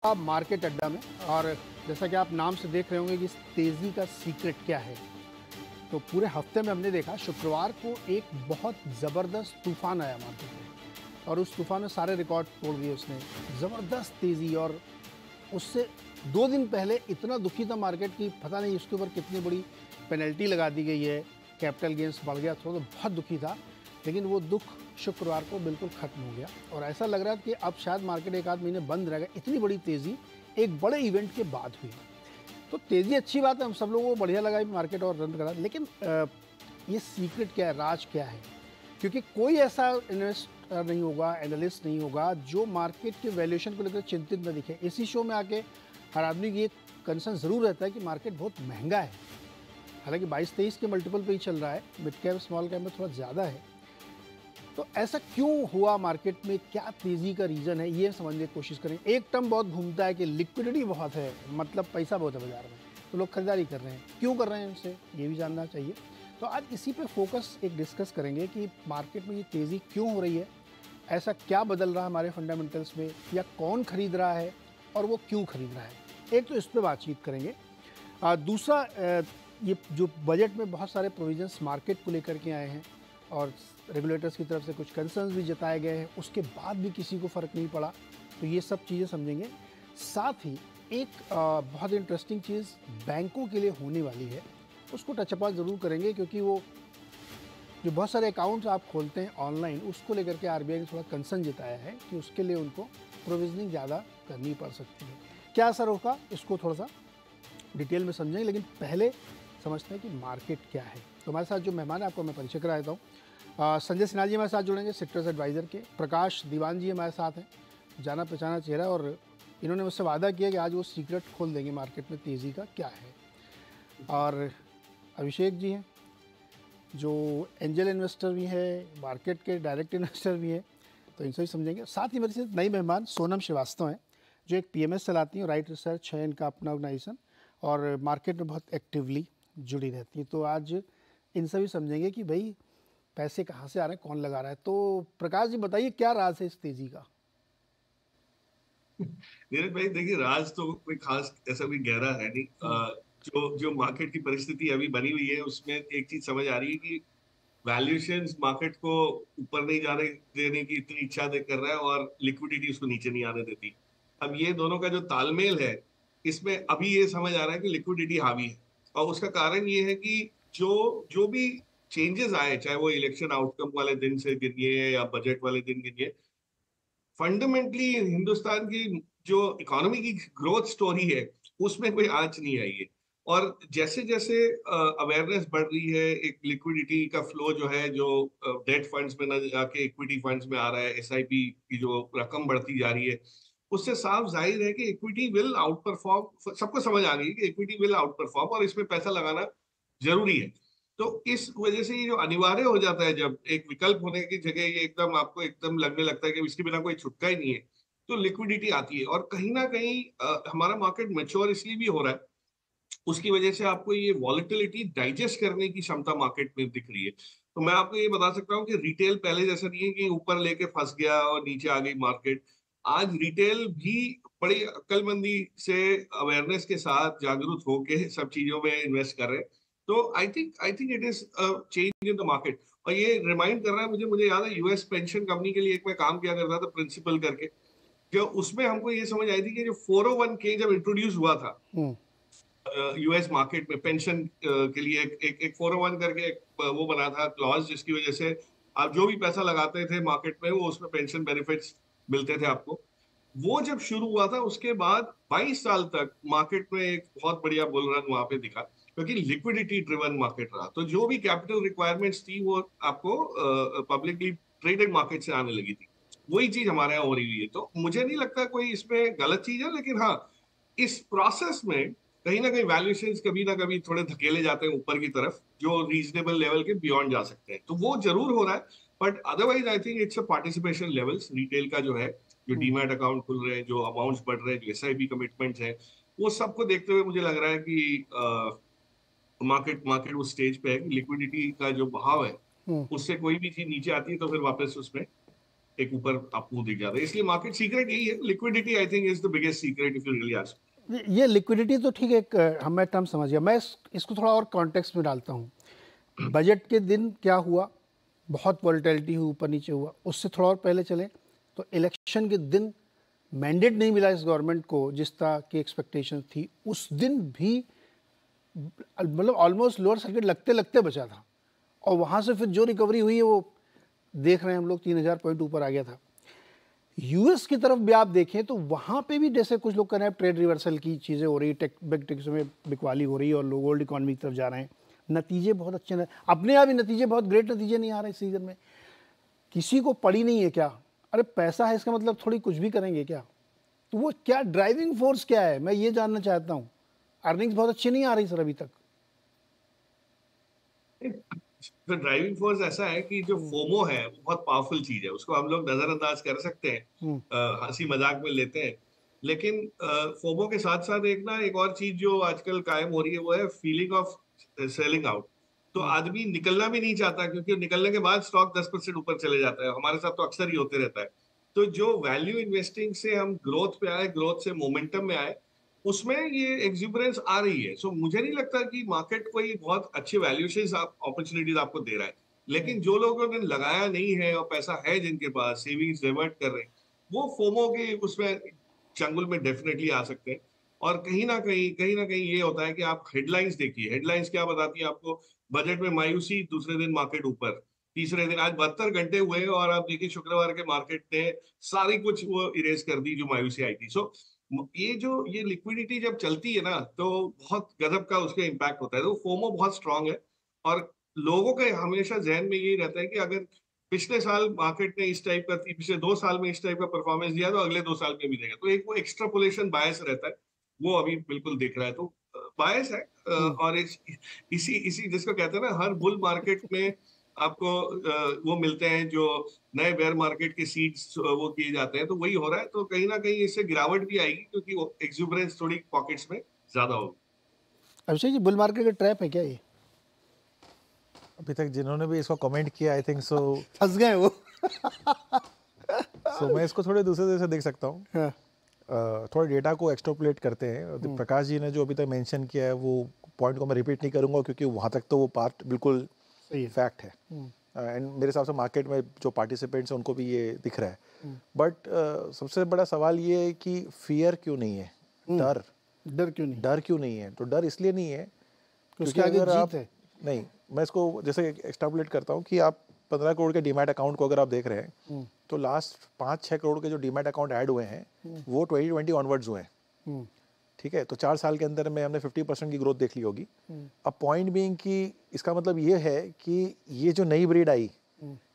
आप मार्केट अड्डा में। और जैसा कि आप नाम से देख रहे होंगे कि इस तेज़ी का सीक्रेट क्या है। तो पूरे हफ्ते में हमने देखा शुक्रवार को एक बहुत ज़बरदस्त तूफान आया मार्केट में, और उस तूफान में सारे रिकॉर्ड तोड़ दिए उसने। ज़बरदस्त तेज़ी, और उससे 2 दिन पहले इतना दुखी था मार्केट की पता नहीं उसके ऊपर कितनी बड़ी पेनल्टी लगा दी गई है, कैपिटल गेंस बढ़ गया, थोड़ा तो बहुत दुखी था। लेकिन वो दुख शुक्रवार को बिल्कुल ख़त्म हो गया, और ऐसा लग रहा है कि अब शायद मार्केट एक आध महीने बंद रहेगा। इतनी बड़ी तेज़ी एक बड़े इवेंट के बाद हुई। तो तेज़ी अच्छी बात है, हम सब लोगों को बढ़िया लगा कि मार्केट और रन करा। लेकिन ये सीक्रेट क्या है, राज क्या है? क्योंकि कोई ऐसा इन्वेस्टर नहीं होगा, एनालिस्ट नहीं होगा जो मार्केट के वैल्यूएशन को लेकर चिंतित न दिखे। इसी शो में आके हर आदमी की एक कंसर्न ज़रूर रहता है कि मार्केट बहुत महंगा है। हालांकि 22-23 के मल्टीपल पे ही चल रहा है, मिड कैप स्मॉल कैप में थोड़ा ज़्यादा है। तो ऐसा क्यों हुआ मार्केट में, क्या तेज़ी का रीज़न है, ये समझने की कोशिश करें। एक टर्म बहुत घूमता है कि लिक्विडिटी बहुत है, मतलब पैसा बहुत है बाजार में, तो लोग खरीदारी कर रहे हैं। क्यों कर रहे हैं उनसे, ये भी जानना चाहिए। तो आज इसी पे फोकस एक डिस्कस करेंगे कि मार्केट में ये तेज़ी क्यों हो रही है, ऐसा क्या बदल रहा है हमारे फंडामेंटल्स में, या कौन खरीद रहा है और वो क्यों खरीद रहा है। एक तो इस पर बातचीत करेंगे। दूसरा, ये जो बजट में बहुत सारे प्रोविजंस मार्केट को लेकर के आए हैं और रेगुलेटर्स की तरफ से कुछ कंसर्न्स भी जताए गए हैं, उसके बाद भी किसी को फ़र्क नहीं पड़ा, तो ये सब चीज़ें समझेंगे। साथ ही एक बहुत इंटरेस्टिंग चीज़ बैंकों के लिए होने वाली है, उसको टचअप ज़रूर करेंगे, क्योंकि वो जो बहुत सारे अकाउंट्स आप खोलते हैं ऑनलाइन, उसको लेकर के आरबीआई ने थोड़ा कंसर्न जताया है कि उसके लिए उनको प्रोविजनिंग ज़्यादा करनी पड़ सकती है। क्या असर होगा, इसको थोड़ा सा डिटेल में समझेंगे। लेकिन पहले समझते हैं कि मार्केट क्या है। तो हमारे साथ जो मेहमान है, आपको मैं परिचय करा देता हूँ। संजय सिन्हा जी हमारे साथ जुड़ेंगे, सिट्रस एडवाइज़र के। प्रकाश दीवान जी हमारे साथ हैं, जाना पहचाना चेहरा, और इन्होंने मुझसे वादा किया कि आज वो सीक्रेट खोल देंगे मार्केट में तेज़ी का क्या है। और अभिषेक जी हैं, जो एंजल इन्वेस्टर भी है, मार्केट के डायरेक्ट इन्वेस्टर भी हैं, तो इनसे भी समझेंगे। साथ ही मेरे साथ नई मेहमान सोनम श्रीवास्तव हैं, जो एक पीएमएस चलाती हैं, राइट रिसर्च है इनका अपना ऑर्गेनाइजेशन, और मार्केट में बहुत एक्टिवली जुड़ी रहती हैं। तो आज इनसे भी समझेंगे कि भाई पैसे कहाँ से आ रहे हैं, कौन लगा रहा है। तो प्रकाश जी बताइए, क्या राज है इस तेजी का? नीरज भाई देखिए, राज तो कोई खास ऐसा कोई गहरा है नहीं। जो जो मार्केट की परिस्थिति अभी बनी हुई है उसमें एक चीज समझ आ रही है कि वैल्यूएशंस मार्केट को ऊपर नहीं जाने देने की इतनी इच्छा कर रहा है और लिक्विडिटी उसको नीचे नहीं आने देती। अब ये दोनों का जो तालमेल है, इसमें अभी ये समझ आ रहा है कि लिक्विडिटी हावी है। और उसका कारण ये है कि जो जो भी चेंजेस आए, चाहे वो इलेक्शन आउटकम वाले दिन से गिनिए या बजट वाले दिन गिनिए, फंडामेंटली हिंदुस्तान की जो इकोनॉमी की ग्रोथ स्टोरी है उसमें कोई आंच नहीं आई है। और जैसे जैसे अवेयरनेस बढ़ रही है, एक लिक्विडिटी का फ्लो जो है, जो डेट फंड्स में न जाके इक्विटी फंड्स में आ रहा है, एसआईपी की जो रकम बढ़ती जा रही है, उससे साफ जाहिर है कि इक्विटी विल आउट परफॉर्म। सबको समझ आ गई कि इक्विटी विल आउट परफॉर्म और इसमें पैसा लगाना जरूरी है। तो इस वजह से ये जो अनिवार्य हो जाता है, जब एक विकल्प होने की जगह ये एकदम आपको एकदम लगने लगता है कि इसके बिना कोई छुटका ही नहीं है, तो लिक्विडिटी आती है। और कहीं ना कहीं हमारा मार्केट मैच्योर इसलिए भी हो रहा है, उसकी वजह से आपको ये वॉलेटिलिटी डाइजेस्ट करने की क्षमता मार्केट में दिख रही है। तो मैं आपको ये बता सकता हूँ कि रिटेल पहले जैसा नहीं है कि ऊपर लेके फंस गया और नीचे आ गई मार्केट। आज रिटेल भी बड़ी अक्लमंदी से, अवेयरनेस के साथ जागरूक होके सब चीजों में इन्वेस्ट कर रहे हैं। तो I think it is change in the market. और ये रिमाइंड कर रहा है मुझे मुझे याद है, यूएस पेंशन कंपनी के लिए एक मैं काम किया करता था प्रिंसिपल करके, जो उसमें हमको ये समझ आई थी कि जो 401k जब इंट्रोड्यूस हुआ था यूएस मार्केट में पेंशन के लिए, एक 401 करके एक वो बना था क्लॉज, जिसकी वजह से आप जो भी पैसा लगाते थे मार्केट में वो उसमें पेंशन बेनिफिट्स मिलते थे आपको। वो जब शुरू हुआ था उसके बाद 22 साल तक मार्केट में एक बहुत बढ़िया बुल रन वहां पे दिखा, क्योंकि लिक्विडिटी ड्रिवन मार्केट रहा। तो जो भी कैपिटल रिक्वायरमेंट्स थी वो आपको पब्लिकली ट्रेडेड मार्केट से आने लगी थी। वही चीज हमारे यहाँ हो रही हुई है। तो मुझे नहीं लगता कोई इसमें गलत चीज है, लेकिन हाँ, इस प्रोसेस में कहीं ना कहीं वैल्यूएशंस कभी ना कभी थोड़े धकेले जाते हैं ऊपर की तरफ, जो रीजनेबल लेवल के बियॉन्ड जा सकते हैं। तो वो जरूर हो रहा है। But otherwise I think it's a participation levels retail का जो है, जो डीमैट अकाउंट खुल रहे हैं, जो अमाउंट्स बढ़ रहे हैं, जो एसआईपी कमिटमेंट्स हैं, वो सबको देखते हुए मुझे लग रहा है कि मार्केट मार्केट उस स्टेज पे है कि लिक्विडिटी का जो बहाव है, उससे कोई भी चीज नीचे आती है तो फिर वापस उसमें एक ऊपर आपको दिख जाता है। इसलिए मार्केट सीक्रेट यही है, liquidity I think is the biggest secret if you really ask. ये लिक्विडिटी तो ठीक है, एक मैं टर्म समझ गया। मैं इसको थोड़ा और कॉन्टेक्स्ट में डालता हूँ। बजट के दिन क्या हुआ, बहुत वॉलेटिलिटी हुई, ऊपर नीचे हुआ। उससे थोड़ा और पहले चलें तो इलेक्शन के दिन मैंडेट नहीं मिला इस गवर्नमेंट को जिस तरह की एक्सपेक्टेशन थी, उस दिन भी मतलब ऑलमोस्ट लोअर सर्किट लगते लगते बचा था, और वहाँ से फिर जो रिकवरी हुई है वो देख रहे हैं हम लोग, 3,000 पॉइंट ऊपर आ गया था। यूएस की तरफ भी आप देखें तो वहाँ पे भी जैसे कुछ लोग कह रहे हैं ट्रेड रिवर्सल की चीज़ें हो रही, बिग टेक्स में बिकवाली हो रही है और लोग ओल्ड इकॉनमी की तरफ जा रहे हैं। नतीजे बहुत अच्छे हैं, अपने आप ही नतीजे, बहुत ग्रेट नतीजे नहीं आ रहे इस सीजन में। किसी को पड़ी नहीं है क्या? अरे पैसा है, इसका मतलब थोड़ी कुछ भी करेंगे क्या? तो वो क्या ड्राइविंग फोर्स क्या है, मैं ये जानना चाहता हूँ। अर्निंग्स बहुत अच्छी नहीं आ रही सर अभी तक। तो ड्राइविंग फोर्स ऐसा है कि जो फोमो है वो बहुत पावरफुल चीज है, उसको हम लोग नजरअंदाज कर सकते हैं, हंसी मजाक में लेते हैं, लेकिन फोमो के साथ साथ एक और चीज जो आजकल कायम हो रही है वो है फीलिंग ऑफ सेलिंग आउट। तो आदमी निकलना भी नहीं चाहता, क्योंकि निकलने के बाद स्टॉक 10% ऊपर चले जाता है। हमारे साथ तो अक्सर ही होते रहता है। तो जो वैल्यू इन्वेस्टिंग से हम ग्रोथ पे आए, ग्रोथ से मोमेंटम में आए, उसमें ये एक्सुबरेंस आ रही है। सो मुझे नहीं लगता कि मार्केट कोई बहुत अच्छे वैल्यूएशन अपॉर्चुनिटीज आपको दे रहा है, लेकिन जो लोगों ने लगाया नहीं है और पैसा है जिनके पास, सेविंग्स रिवर्ट कर रहे हैं, वो फोमो के उसमें चंगुल में डेफिनेटली आ सकते हैं। और कहीं ना कहीं ये होता है कि आप हेडलाइंस देखिए, हेडलाइंस क्या बताती है आपको? बजट में मायूसी, दूसरे दिन मार्केट ऊपर, तीसरे दिन, आज 72 घंटे हुए और आप देखिए शुक्रवार के मार्केट ने सारी कुछ वो इरेज कर दी जो मायूसी आई थी। सो ये लिक्विडिटी जब चलती है ना तो बहुत गजब का उसका इम्पैक्ट होता है। तो फोमो बहुत स्ट्रांग है, और लोगों के हमेशा जहन में यही रहता है कि अगर पिछले साल मार्केट ने इस टाइप का, पिछले 2 साल में इस टाइप का परफॉर्मेंस दिया तो अगले 2 साल में भी देगा। तो एक वो एक्स्ट्रापोलेशन बायस रहता है, वो अभी बिल्कुल दिख रहा है। तो बायस है। और इसी इसी जिसको कहते हैं ना, हर बुल मार्केट में आपको वो मिलते हैं जो नए बेयर मार्केट के सीड्स वो किए जाते हैं, तो वही हो रहा है। तो कहीं ना कहीं इससे गिरावट भी आएगी, क्योंकि वो एक्सुबरेंस थोड़ी पॉकेट्स में ज्यादा होगी। अभिषेक जी, बुल मार्केट का ट्रैप है क्या ये? अभी तक जिन्होंने भी इसको कमेंट किया आई थिंक सो फंस गए वो। मैं इसको थोड़े दूसरे तरह से देख सकता हूँ। हाँ। थोड़ा डेटा को एक्सट्रापोलेट करते हैं। प्रकाश जी ने जो अभी तक मेंशन किया है वो पॉइंट को मैं रिपीट नहीं करूँगा, क्योंकि वहाँ तक तो वो पार्ट बिल्कुल फैक्ट है। एंड मेरे हिसाब से मार्केट में जो पार्टिसिपेंट्स हैं उनको भी ये दिख रहा है। बट सबसे बड़ा सवाल ये है कि फियर क्यों नहीं है, डर क्यों नहीं है? तो डर इसलिए नहीं है क्योंकि अगर आप नहीं, मैं इसको जैसे एक्सट्रापोलेट करता हूँ कि आप 15 करोड़ के डीमैट अकाउंट को अगर आप देख रहे हैं तो लास्ट 5-6 करोड़ के जो डीमैट अकाउंट ऐड हुए हैं वो 2020 ऑनवर्ड्स हुए हैं। ठीक है, तो 4 साल के अंदर में हमने 50% की ग्रोथ देख ली होगी। अब पॉइंट बीइंग कि इसका मतलब ये है कि ये जो नई ब्रीड आई,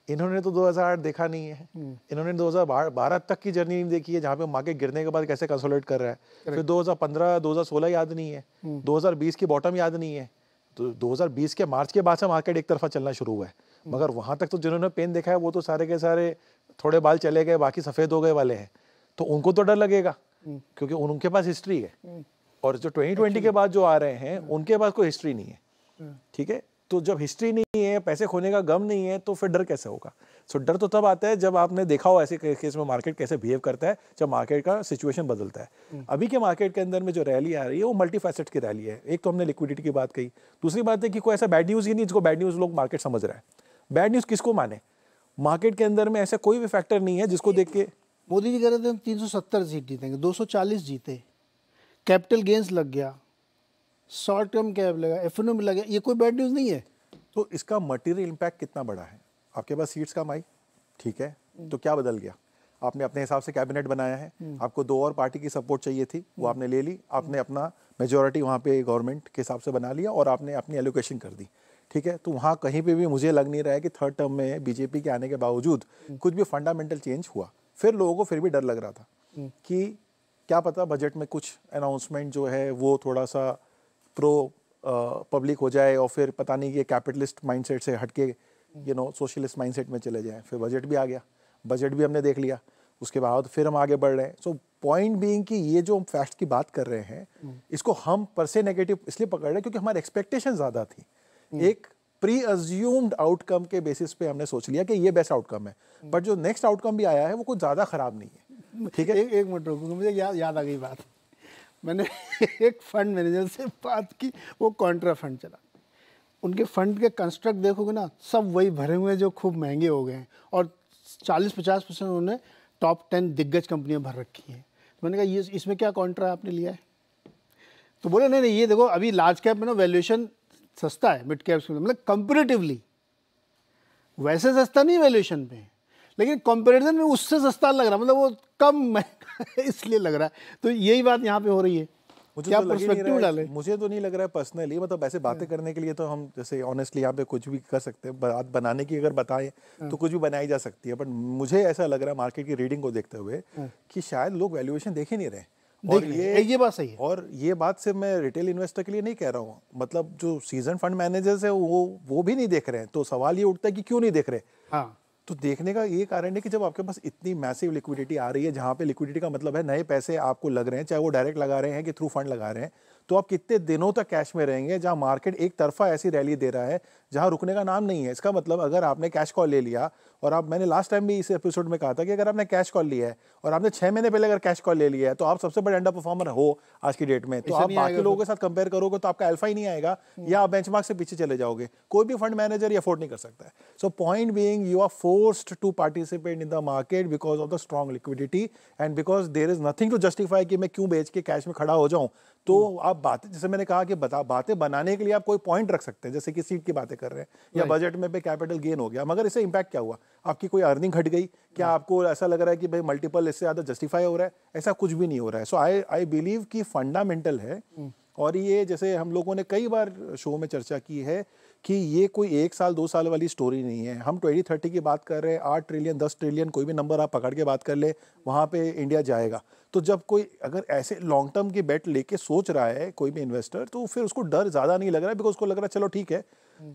इन्होंने तो 2008 देखा नहीं है, इन्होंने 2012 तक की जर्नी नहीं देखी है, जहाँ पे मार्केट गिरने के बाद कैसे कंसोलिडेट कर रहा है। फिर 2015 2016 याद नहीं है, 2020 की बॉटम याद नहीं है, तो 2020 के मार्च के बाद से मार्केट एक तरफा चलना शुरू हुआ है। मगर वहां तक तो जिन्होंने पेन देखा है वो तो सारे के सारे थोड़े बाल चले गए, बाकी सफेद हो गए वाले हैं। तो उनको तो डर लगेगा, क्योंकि उनके पास हिस्ट्री है। और जो 2020 के बाद जो आ रहे हैं उनके पास कोई हिस्ट्री नहीं है। ठीक है, तो जब हिस्ट्री नहीं है, पैसे खोने का गम नहीं है, तो फिर डर कैसे होगा? सो डर तो तब आता है जब आपने देखा हो ऐसे केस में मार्केट कैसे बिहेव करता है, जब मार्केट का सिचुएशन बदलता है। अभी के मार्केट के अंदर में जो रैली आ रही है वो मल्टीफैसेट की रैली है। एक तो हमने लिक्विडिटी की बात कही, दूसरी बात है कि कोई ऐसा बैड न्यूज़ ही नहीं जिसको बैड न्यूज़ लोग मार्केट समझ रहा है। बैड न्यूज़ किसको माने? मार्केट के अंदर में ऐसा कोई भी फैक्टर नहीं है जिसको देख के मोदी जी कह रहे थे हम 370 सीट जीतेंगे, 240 जीते, कैपिटल गेंस लग गया, शॉर्ट टर्म कैप लगा, एफएनओ में लगा, ये कोई बैड न्यूज़ नहीं है। तो इसका मटेरियल इम्पैक्ट कितना बड़ा है? आपके पास सीट्स कम आई, ठीक है, तो क्या बदल गया? आपने अपने हिसाब से कैबिनेट बनाया है, आपको 2 और पार्टी की सपोर्ट चाहिए थी, वो आपने ले ली, आपने अपना मेजॉरिटी वहाँ पे गवर्नमेंट के हिसाब से बना लिया और आपने अपनी एलोकेशन कर दी। ठीक है, तो वहाँ कहीं पे भी मुझे लग नहीं रहा है कि थर्ड टर्म में बीजेपी के आने के बावजूद कुछ भी फंडामेंटल चेंज हुआ। फिर लोगों को फिर भी डर लग रहा था कि क्या पता बजट में कुछ अनाउंसमेंट जो है वो थोड़ा सा प्रो पब्लिक हो जाए और फिर पता नहीं ये कैपिटलिस्ट माइंडसेट से हटके सोशलिस्ट माइंडसेट में चले जाएं। फिर बजट भी आ गया, बजट भी हमने देख लिया, उसके बाद फिर हम आगे बढ़ रहे हैं। सो पॉइंट बीइंग कि ये जो फैक्ट की बात कर रहे हैं इसको हम पर से नेगेटिव इसलिए पकड़ रहे हैं क्योंकि हमारी एक्सपेक्टेशन ज़्यादा थी। एक प्री अज्यूम्ड आउटकम के बेसिस पे हमने सोच लिया कि ये बेस्ट आउटकम है, बट जो नेक्स्ट आउटकम भी आया है वो कुछ ज़्यादा ख़राब नहीं है। ठीक है, एक मिनट रुको, मुझे याद आ गई बात। मैंने एक फंड मैनेजर से बात की, वो कॉन्ट्रा फंड चला, उनके फंड के कंस्ट्रक्ट देखोगे ना, सब वही भरे हुए हैं जो खूब महंगे हो गए हैं, और 40-50% उन्होंने टॉप 10 दिग्गज कंपनियां भर रखी हैं। मैंने कहा ये इसमें क्या कॉन्ट्रा आपने लिया है? तो बोले नहीं नहीं, ये देखो अभी लार्ज कैप में ना वैल्यूएशन सस्ता है मिड कैप्स में, मतलब कंपेरेटिवली वैसे सस्ता नहीं वैल्यूएशन पे, लेकिन कंपैरिजन में उससे सस्ता लग रहा, मतलब वो कम महंगा है इसलिए लग रहा है। तो यही बात यहाँ पे हो रही है। मुझे तो पर्सपेक्टिव डाले, मुझे तो नहीं लग रहा है पर्सनली, मतलब ऐसे बातें करने के लिए तो हम जैसे ऑनेस्टली यहाँ पे कुछ भी कर सकते हैं, बात बनाने की अगर बताएं तो कुछ भी बनाई जा सकती है, बट मुझे ऐसा लग रहा है मार्केट की रीडिंग को देखते हुए कि शायद लोग वैल्यूएशन देख ही नहीं रहे। और ये बात सही है, और ये बात से मैं रिटेल इन्वेस्टर के लिए नहीं कह रहा हूँ, मतलब जो सीजन फंड मैनेजर्स है वो भी नहीं देख रहे हैं। तो सवाल ये उठता है कि क्यों नहीं देख रहे? हाँ, तो देखने का ये कारण है कि जब आपके पास इतनी मैसिव लिक्विडिटी आ रही है, जहाँ पे लिक्विडिटी का मतलब है नए पैसे आपको लग रहे हैं, चाहे वो डायरेक्ट लगा रहे हैं कि थ्रू फंड लगा रहे हैं, तो आप कितने दिनों तक कैश में रहेंगे, जहाँ मार्केट एक तरफा ऐसी रैली दे रहा है जहाँ रुकने का नाम नहीं है। इसका मतलब अगर आपने कैश कॉल ले लिया, और आप, मैंने लास्ट टाइम भी इस एपिसोड में कहा था कि अगर आपने कैश कॉल लिया है और आपने 6 महीने पहले अगर कैश कॉल ले लिया है, तो आप सबसे बड़े अंडर परफॉर्मर हो आज की डेट में। तो आप बाकी लोगों के साथ कंपेयर करोगे तो आपका अल्फा ही नहीं आएगा, या आप बेंचमार्क से पीछे चले जाओगे। कोई भी फंड मैनेजर ये अफोर्ड नहीं कर सकता है। So point being, you are forced to participate in the market because of the strong liquidity and because there is nothing to justify कि मैं क्यों बेच के कैश में खड़ा हो जाऊं। तो आप बातें, जैसे मैंने कहा कि बातें बनाने के लिए आप कोई पॉइंट रख सकते हैं, जैसे कि सीट की बातें कर रहे हैं या बजट में पे कैपिटल गेन हो गया, मगर इससे इंपैक्ट क्या हुआ? आपकी कोई अर्निंग घट गई क्या? आपको ऐसा लग रहा है कि भाई मल्टीपल इससे ज़्यादा जस्टिफाई हो रहा है? ऐसा कुछ भी नहीं हो रहा है। सो आई बिलीव कि फंडामेंटल है, और ये जैसे हम लोगों ने कई बार शो में चर्चा की है कि ये कोई 1 साल 2 साल वाली स्टोरी नहीं है। हम 2030 की बात कर रहे हैं, 8 ट्रिलियन 10 ट्रिलियन कोई भी नंबर आप पकड़ के बात कर ले, वहाँ पे इंडिया जाएगा। तो जब कोई अगर ऐसे लॉन्ग टर्म की बेट लेके सोच रहा है कोई भी इन्वेस्टर, तो फिर उसको डर ज़्यादा नहीं लग रहा है, बिकॉज उसको लग रहा है चलो ठीक है,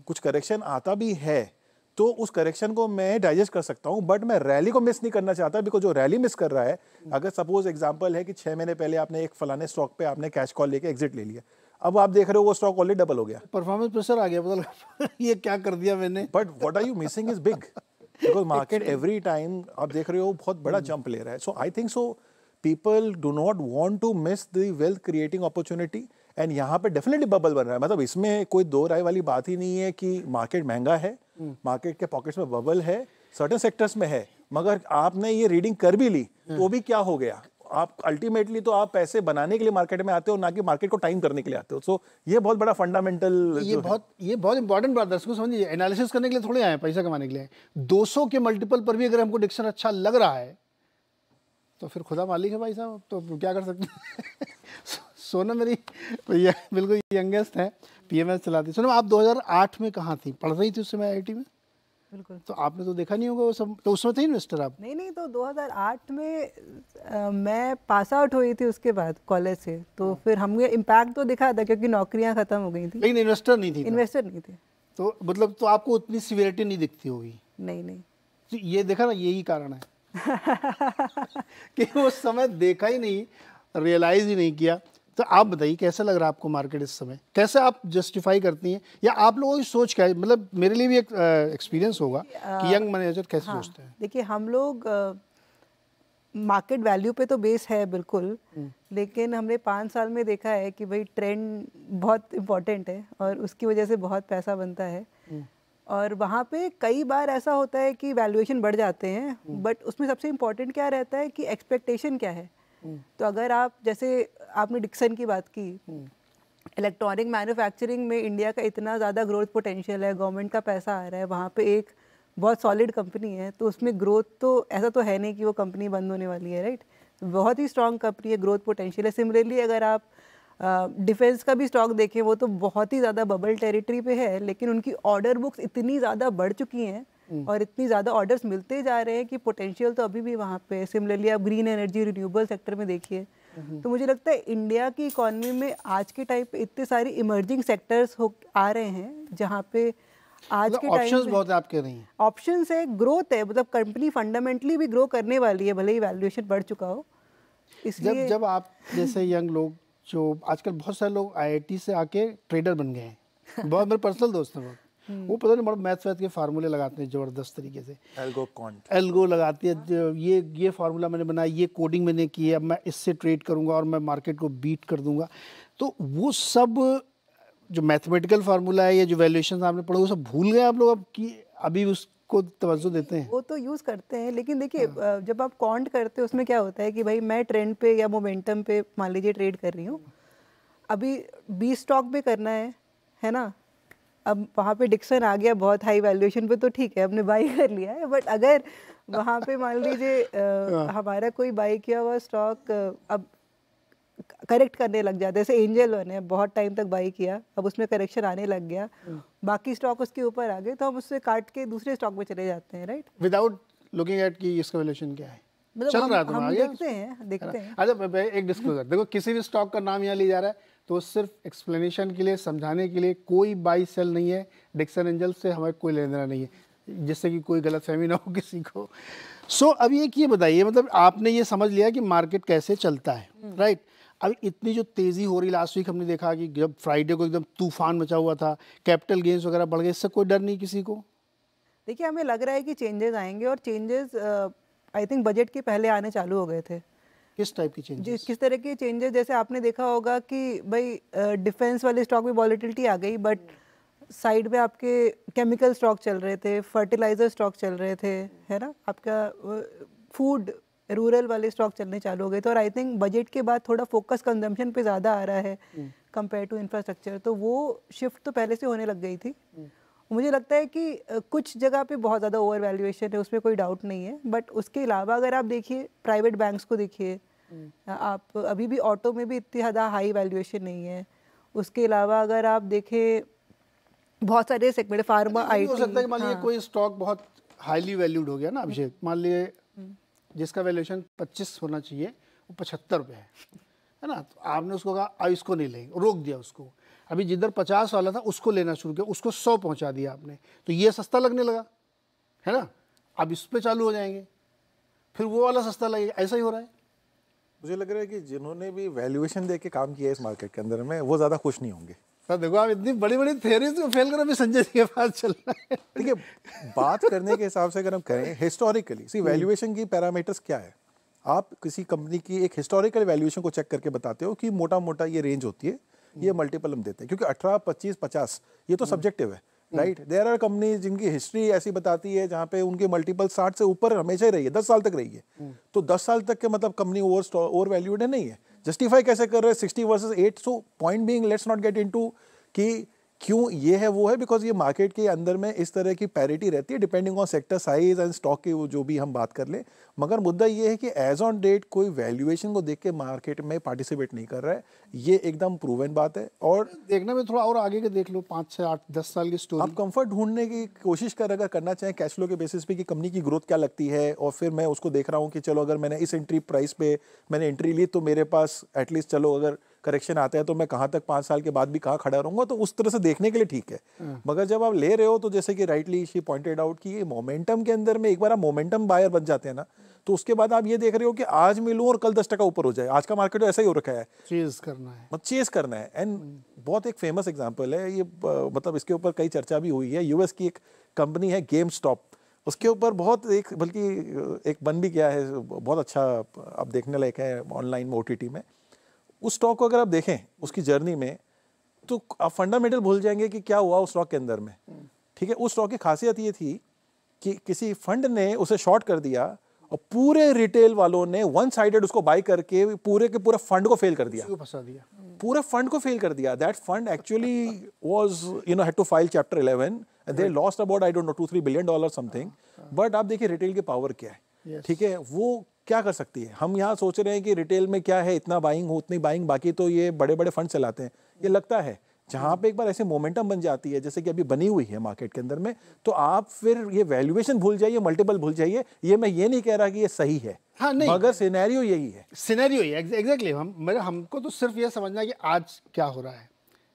कुछ करेक्शन आता भी है तो उस करेक्शन को मैं डाइजेस्ट कर सकता हूं, बट मैं रैली को मिस नहीं करना चाहता, बिकॉज जो रैली मिस कर रहा है, अगर सपोज एग्जांपल है कि 6 महीने पहले आपने एक फलाने स्टॉक पे आपने कैश कॉल लेके एग्जिट ले लिया, अब आप देख रहे हो वो स्टॉक ऑलरेडी डबल हो गया, परफॉर्मेंस प्रेशर आ गया, पता लगा ये क्या कर दिया मैंने। But what are you missing is big, because market every time आप देख रहे हो बहुत बड़ा जंप ले रहा है। So I think so people do not want to miss the wealth creating opportunity, and यहाँ पे डेफिनेटली बबल बन रहा है। मतलब इसमें कोई दो राय वाली बात ही नहीं है कि मार्केट महंगा है, मार्केट के पॉकेट्स में बबल है, सर्टेन सेक्टर्स में है, मगर आपने ये रीडिंग कर भी ली तो भी क्या हो गया? आप अल्टीमेटली तो आप पैसे बनाने के लिए मार्केट में आते हो, ना कि मार्केट को टाइम करने के लिए आते हो। सो ये बहुत बड़ा फंडामेंटल, ये बहुत इंपॉर्टेंट बात दर्शकों समझिए, एनालिसिस करने के लिए थोड़े आए, पैसा कमाने के लिए। 200 के मल्टीपल पर भी अगर हमको डिक्शन अच्छा लग रहा है तो फिर खुदा मालिक है भाई साहब, तो क्या कर सकते हैं। सोना मेरी भैया बिल्कुल यंगेस्ट है, पीएमएस चलाती। सुनो, आप 2008 में कहाँ थी? पढ़ रही थी उस समय आईआईटी में? बिल्कुल। तो आपने तो देखा नहीं होगा वो सब, तो उसमें थे इन्वेस्टर आप? नहीं, तो 2008 में मैं पास आउट हुई थी उसके बाद कॉलेज से, तो फिर हमें इम्पैक्ट तो दिखा था क्योंकि नौकरियां खत्म हो गई थी, लेकिन इन्वेस्टर नहीं थी। इन्वेस्टर नहीं थे। तो मतलब तो आपको उतनी सिवियरिटी नहीं दिखती होगी? नहीं। तो ये देखा ना, यही कारण है कि उस समय देखा ही नहीं, रियलाइज ही नहीं किया। तो आप बताइए कैसा लग रहा है आपको मार्केट इस समय? कैसे आप जस्टिफाई करती हैं, या आप लोगों की सोच क्या है? मतलब मेरे लिए भी एक एक्सपीरियंस होगा कि यंग मैनेजर कैसे सोचते हैं। देखिए, हम लोग मार्केट वैल्यू पे तो बेस है बिल्कुल, लेकिन हमने 5 साल में देखा है कि भाई ट्रेंड बहुत इम्पोर्टेंट है और उसकी वजह से बहुत पैसा बनता है। और वहाँ पे कई बार ऐसा होता है कि वैल्यूएशन बढ़ जाते हैं, बट उसमें सबसे इम्पोर्टेंट क्या रहता है कि एक्सपेक्टेशन क्या है। तो अगर आप, जैसे आपने डिक्सन की बात की, इलेक्ट्रॉनिक मैन्युफैक्चरिंग में इंडिया का इतना ज़्यादा ग्रोथ पोटेंशियल है, गवर्नमेंट का पैसा आ रहा है, वहाँ पे एक बहुत सॉलिड कंपनी है, तो उसमें ग्रोथ तो ऐसा तो है नहीं कि वो कंपनी बंद होने वाली है, राइट? बहुत ही स्ट्रॉन्ग कंपनी है, ग्रोथ पोटेंशियल है। सिमिलरली अगर आप डिफेंस का भी स्टॉक देखें, वो तो बहुत ही ज़्यादा बबल टेरिटरी पे है, लेकिन उनकी ऑर्डर बुक्स इतनी ज़्यादा बढ़ चुकी हैं और इतनी ज़्यादा ऑर्डर्स मिलते जा रहे हैं कि पोटेंशियल तो अभी भी वहाँ पे है। सिमिलरली आप ग्रीन एनर्जी, रिन्यूएबल सेक्टर में देखिए, तो मुझे लगता है इंडिया की इकॉनमी में आज के टाइम पे इतने सारी इमर्जिंग सेक्टर्स आ रहे हैं जहाँ पे आज के टाइम ऑप्शंस बहुत आप कह रही हैं। ऑप्शंस है, ग्रोथ है, मतलब कंपनी फंडामेंटली भी ग्रो करने वाली है, भले ही वैल्यूएशन बढ़ चुका हो। इसलिए जब आप जैसे यंग लोग, जो आजकल बहुत सारे लोग आईआईटी से आके ट्रेडर बन गए हैं, बहुत मेरे पर्सनल दोस्त हैं, वो पता नहीं बड़ा मैथ्स के फार्मूले लगाते हैं ज़बरदस्त तरीके से, एल्गो लगाती है, ये फार्मूला मैंने बनाया, ये कोडिंग मैंने की है, अब मैं इससे ट्रेड करूँगा और मैं मार्केट को बीट कर दूंगा। तो वो सब जो मैथमेटिकल फार्मूला है या जो वैल्यूएशन आपने पढ़ा वो सब भूल गए आप लोग अब, कि अभी उसको तवज्जो देते हैं? वो तो यूज़ करते हैं, लेकिन देखिए जब आप कॉन्ट करते हो उसमें क्या होता है कि भाई मैं ट्रेंड पे या मोमेंटम पे मान लीजिए ट्रेड कर रही हूँ, अभी 20 स्टॉक पे करना है ना, अब वहाँ पे डिक्सन आ गया बहुत हाई वैल्यूएशन पे तो ठीक है हमने बाई कर लिया है, बट अगर वहाँ पे मान लीजिए हमारा कोई बाई किया हुआ स्टॉक अब करेक्ट करने लग जाता है, जैसे एंजल वन है, बहुत टाइम तक बाई किया, अब उसमें करेक्शन आने लग गया, बाकी स्टॉक उसके ऊपर आ गए, तो हम उससे काट के दूसरे स्टॉक में चले जाते हैं, राइट, विदाउट लुकिंग एट कि इसका वैल्यूएशन क्या है, मतलब चल रहा है हम आगे देखते हैं। अच्छा एक डिस्क्लोजर देखो, किसी भी स्टॉक का नाम यहाँ लिया जा रहा है तो सिर्फ एक्सप्लेनेशन के लिए, समझाने के लिए, कोई बाई सेल नहीं है, डिक्सन एंजल से हमें कोई लेना देना नहीं है, जिससे कि कोई गलतफहमी ना हो किसी को। सो अब ये बताइए, मतलब आपने ये समझ लिया कि मार्केट कैसे चलता है, राइट। अब इतनी जो तेज़ी हो रही, लास्ट वीक हमने देखा कि जब फ्राइडे को एकदम तूफान मचा हुआ था, कैपिटल गेन्स वगैरह बढ़ गए, इससे कोई डर नहीं किसी को? देखिए हमें लग रहा है कि चेंजेस आएंगे, और चेंजेस आई थिंक बजट के पहले आने चालू हो गए थे। किस टाइप की चेंजेस? किस तरह के चेंजेस, जैसे आपने देखा होगा कि भाई डिफेंस वाले स्टॉक में वॉलेटिलिटी आ गई, बट साइड में आपके केमिकल स्टॉक चल रहे थे, फर्टिलाइजर स्टॉक चल रहे थे, है ना, आपका फूड रूरल वाले स्टॉक चलने चालू हो गए थे, और आई थिंक बजट के बाद थोड़ा फोकस कंजम्पशन पे ज़्यादा आ रहा है कंपेयर टू इंफ्रास्ट्रक्चर, तो वो शिफ्ट तो पहले से होने लग गई थी। मुझे लगता है कि कुछ जगह पे बहुत ज़्यादा ओवर वैल्यूएशन है, उसमें कोई डाउट नहीं है, बट उसके अलावा अगर आप देखिए प्राइवेट बैंक्स को देखिए, आप अभी भी ऑटो में भी इतनी ज़्यादा हाई वैल्यूएशन नहीं है। उसके अलावा अगर आप देखें बहुत सारे सेगमेंट, फार्मा, आईटी, हो सकता है कि मान लीजिए कोई स्टॉक बहुत हाईली वैल्यूड हो गया ना अभिषेक, मान लीजिए जिसका वैल्यूएशन 25 होना चाहिए वो 75 रुपये है ना, तो आपने उसको कहा अब इसको नहीं लेंगे, रोक दिया उसको, अभी जिधर 50 वाला था उसको लेना शुरू किया, उसको 100 पहुंचा दिया आपने, तो ये सस्ता लगने लगा है ना, अब इस पे चालू हो जाएंगे, फिर वो वाला सस्ता लगेगा, ऐसा ही हो रहा है। मुझे लग रहा है कि जिन्होंने भी वैल्यूएशन देके काम किया है इस मार्केट के अंदर में, वो ज़्यादा खुश नहीं होंगे। सर देखो, आप इतनी बड़ी बड़ी थ्योरीज को फेल करो, अभी संजय जी के पास चल रहा है। देखिए बात करने के हिसाब से अगर हम करें हिस्टोरिकली, सी वैल्यूएशन की पैरामीटर्स क्या है, आप किसी कंपनी की एक हिस्टोरिकल वैल्यूएशन को चेक करके बताते हो कि मोटा मोटा ये रेंज होती है, ये मल्टीपल हम देते हैं, क्योंकि 18, 25, 50 ये तो सब्जेक्टिव है, राइट। देयर आर कंपनीज जिनकी हिस्ट्री ऐसी बताती है जहाँ पे उनके मल्टीपल 60 से ऊपर हमेशा ही रही है, 10 साल तक रही है, तो 10 साल तक के मतलब कंपनी ओवर वैल्यूड है, नहीं है। जस्टिफाई कैसे कर रहे हैं 60 versus 8? So point being, let's not get into कि क्यों ये है वो है, बिकॉज ये मार्केट के अंदर में इस तरह की पैरिटी रहती है depending on sector size and stock की, वो जो भी हम बात कर लें, मगर मुद्दा ये है कि एज ऑन डेट कोई वैल्यूएशन को देख के मार्केट में पार्टिसिपेट नहीं कर रहा है, ये एकदम प्रूवन बात है। और देखने में थोड़ा और आगे के देख लो, 5 से 8, 10 साल की स्टोरी, आप कंफर्ट ढूंढने की कोशिश अगर करना चाहें कैश फ्लो के बेसिस पे कि कंपनी की ग्रोथ क्या लगती है, और फिर मैं उसको देख रहा हूँ कि चलो अगर मैंने इस एंट्री प्राइस पे मैंने एंट्री ली तो मेरे पास एटलीस्ट चलो अगर करेक्शन आता है तो मैं कहाँ तक 5 साल के बाद भी कहाँ खड़ा रहूंगा, तो उस तरह से देखने के लिए ठीक है। मगर जब आप ले रहे हो तो जैसे कि राइटली शी पॉइंटेड आउट कि ये मोमेंटम के अंदर में एक बार आप मोमेंटम बायर बन जाते हैं ना, तो उसके बाद आप ये देख रहे हो कि आज मिलूं और कल 10% ऊपर हो जाए। आज का मार्केट तो ऐसा ही हो रखा है, चेज करना है, मतलब चेज करना है। एंड बहुत एक फेमस एग्जांपल है ये, मतलब इसके ऊपर कई चर्चा भी हुई है। यूएस की एक कंपनी है गेम स्टॉप, उसके ऊपर बहुत एक बल्कि एक बन भी गया है, बहुत अच्छा आप देखने लायक है ऑनलाइन में ओटीटी में। उस स्टॉक को अगर आप देखें उसकी जर्नी में तो आप फंडामेंटल भूल जाएंगे कि क्या हुआ उस स्टॉक के अंदर में, ठीक है। उस स्टॉक की खासियत ये थी कि किसी फंड ने उसे शॉर्ट कर दिया और पूरे रिटेल वालों ने वन साइडेड उसको बाय करके पूरे के पूरे फंड को फेल कर दिया, फंसा दिया, पूरे फंड को फेल कर दिया। That fund actually was had to file chapter 11 and they lost about I don't know $2-3 billion something. But आप देखिए रिटेल की पावर क्या है, ठीक है, वो क्या कर सकती है। हम यहाँ सोच रहे हैं कि रिटेल में क्या है, इतना बाइंग हो उतनी बाइंग, बाकी तो ये बड़े बड़े फंड चलाते हैं। ये लगता है जहाँ पे एक बार ऐसे मोमेंटम बन जाती है जैसे कि अभी बनी हुई है मार्केट के अंदर में, तो आप फिर ये वैल्यूएशन भूल जाइए, मल्टीपल भूल जाइए। ये मैं ये नहीं कह रहा कि ये सही है, हाँ, नहीं, मगर सिनेरियो यही है, सिनेरियो ही एग्जैक्टली। हमको तो सिर्फ ये समझना है कि आज क्या हो रहा है।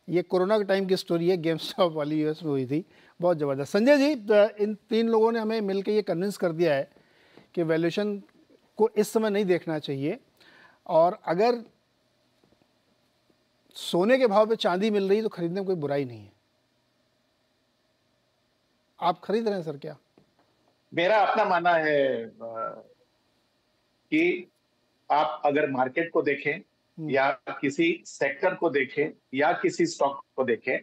ये कोरोना के टाइम की स्टोरी है, गेम स्टॉप वाली यूएस में हुई थी, बहुत ज़बरदस्त। संजय जी, इन 3 लोगों ने हमें मिलकर ये कन्विंस कर दिया है कि वैल्यूएशन को इस समय नहीं देखना चाहिए, और अगर सोने के भाव पे चांदी मिल रही तो खरीदने में कोई बुराई नहीं है। आप खरीद रहे हैं सर क्या? मेरा अपना मानना है कि आप अगर मार्केट को देखें या किसी सेक्टर को देखें या किसी स्टॉक को देखें,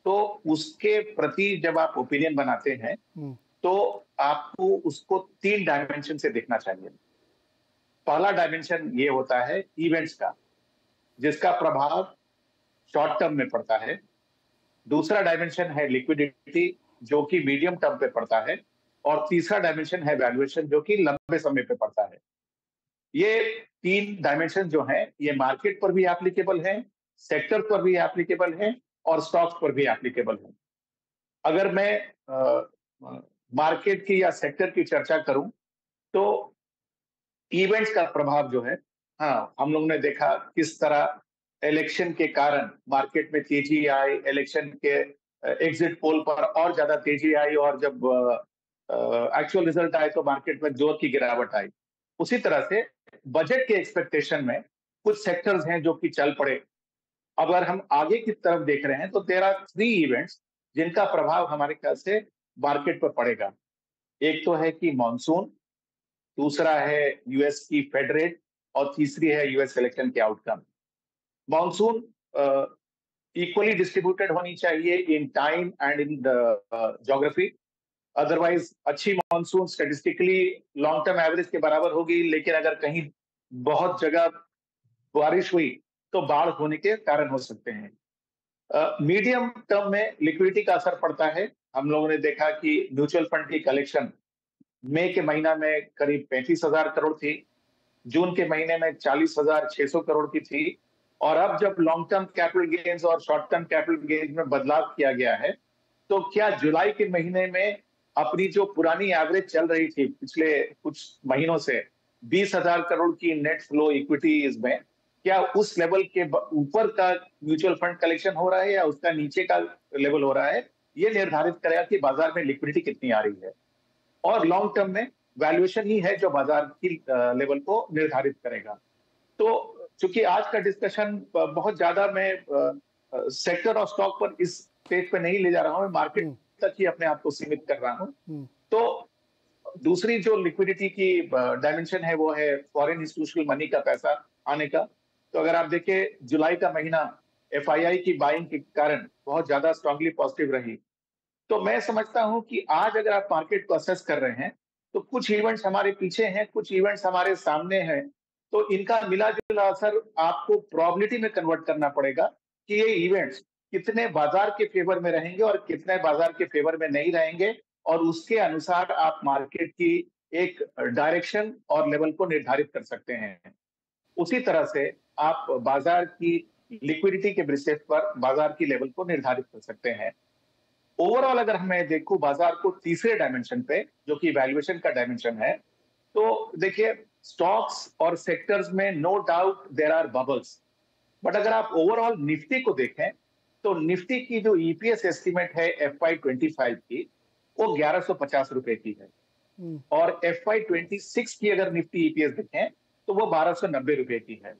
तो उसके प्रति जब आप ओपिनियन बनाते हैं तो आपको उसको 3 डायमेंशन से देखना चाहिए। पहला डायमेंशन ये होता है इवेंट्स का, जिसका प्रभाव शॉर्ट टर्म में पड़ता है। दूसरा डायमेंशन है लिक्विडिटी, जो कि मीडियम टर्म पे पड़ता है। और तीसरा डायमेंशन है वैल्यूएशन, जो कि लंबे समय पे पड़ता है। ये 3 डायमेंशन जो हैं, ये मार्केट पर भी एप्लीकेबल हैं, सेक्टर पर भी एप्लीकेबल हैं और स्टॉक्स पर भी एप्लीकेबल हैं। अगर मैं मार्केट की या सेक्टर की चर्चा करूं, तो इवेंट्स का प्रभाव जो है, हाँ, हम लोग ने देखा किस तरह इलेक्शन के कारण मार्केट में तेजी आई, इलेक्शन के एग्जिट पोल पर और ज्यादा तेजी आई, और जब एक्चुअल रिजल्ट आए तो मार्केट में जोर की गिरावट आई। उसी तरह से बजट के एक्सपेक्टेशन में कुछ सेक्टर्स हैं जो कि चल पड़े। अगर हम आगे की तरफ देख रहे हैं तो देयर आर 3 इवेंट्स जिनका प्रभाव हमारे ख्याल से मार्केट पर पड़ेगा। एक तो है कि मॉनसून, दूसरा है यूएस की फेड रेट और तीसरी है यूएस इलेक्शन के आउटकम। मॉनसून इक्वली डिस्ट्रीब्यूटेड होनी चाहिए in time and in the geography. Otherwise अच्छी monsoon statistically long term average के बराबर होगी, लेकिन अगर कहीं बहुत जगह बारिश हुई तो बाढ़ होने के कारण हो सकते हैं। मीडियम टर्म में लिक्विडिटी का असर पड़ता है। हम लोगों ने देखा कि म्यूचुअल फंड की कलेक्शन मई के महीना में करीब 35,000 करोड़ थी, जून के महीने में 40,600 करोड़ की थी, और अब जब लॉन्ग टर्म कैपिटल गेन्स और शॉर्ट टर्म कैपिटल गेन्स में बदलाव किया गया है, तो क्या जुलाई के महीने में अपनी जो पुरानी एवरेज चल रही थी पिछले कुछ महीनों से 20,000 करोड़ की नेट फ्लो इक्विटीज में, क्या उस लेवल के ऊपर का म्यूचुअल फंड कलेक्शन हो रहा है या उसका नीचे का लेवल हो रहा है? ये निर्धारित करेगा कि बाजार में लिक्विडिटी कितनी आ रही है। और लॉन्ग टर्म में वैल्यूएशन ही है जो बाजार की लेवल को निर्धारित करेगा। तो चूंकि आज का डिस्कशन बहुत ज्यादा मैं सेक्टर और स्टॉक पर इस स्टेज पे नहीं ले जा रहा हूं, मैं मार्केट तक ही अपने आप को सीमित कर रहा हूं। तो दूसरी जो लिक्विडिटी की डायमेंशन है वो है फॉरेन इंस्टीट्यूशनल मनी का पैसा आने का। तो अगर आप देखें जुलाई का महीना एफआईआई की बाइंग के कारण बहुत ज्यादा स्ट्रांगली पॉजिटिव रही। तो मैं समझता हूं कि आज अगर आप मार्केट को असेस कर रहे हैं तो कुछ इवेंट्स हमारे पीछे हैं, कुछ इवेंट्स हमारे सामने हैं, तो इनका मिला जुला असर आपको प्रोबेबिलिटी में कन्वर्ट करना पड़ेगा कि ये इवेंट्स कितने बाजार के फेवर में रहेंगे और कितने बाजार के फेवर में नहीं रहेंगे, और उसके अनुसार आप मार्केट की एक डायरेक्शन और लेवल को निर्धारित कर सकते हैं। उसी तरह से आप बाजार की लिक्विडिटी के बेसिस पर बाजार की लेवल को निर्धारित कर सकते हैं। ओवरऑल अगर मैं देखूं बाजार को तीसरे डायमेंशन पे, जो कि वैल्यूएशन का डायमेंशन है, तो देखिए स्टॉक्स और सेक्टर्स में no doubt there are bubbles, but अगर आप ओवरऑल निफ्टी को देखें तो निफ्टी की जो ईपीएस एस्टिमेट है FY25 की, वो 1150 रुपए की है, और FY26 की अगर निफ्टी ईपीएस देखें तो वो 1290 रुपए की है।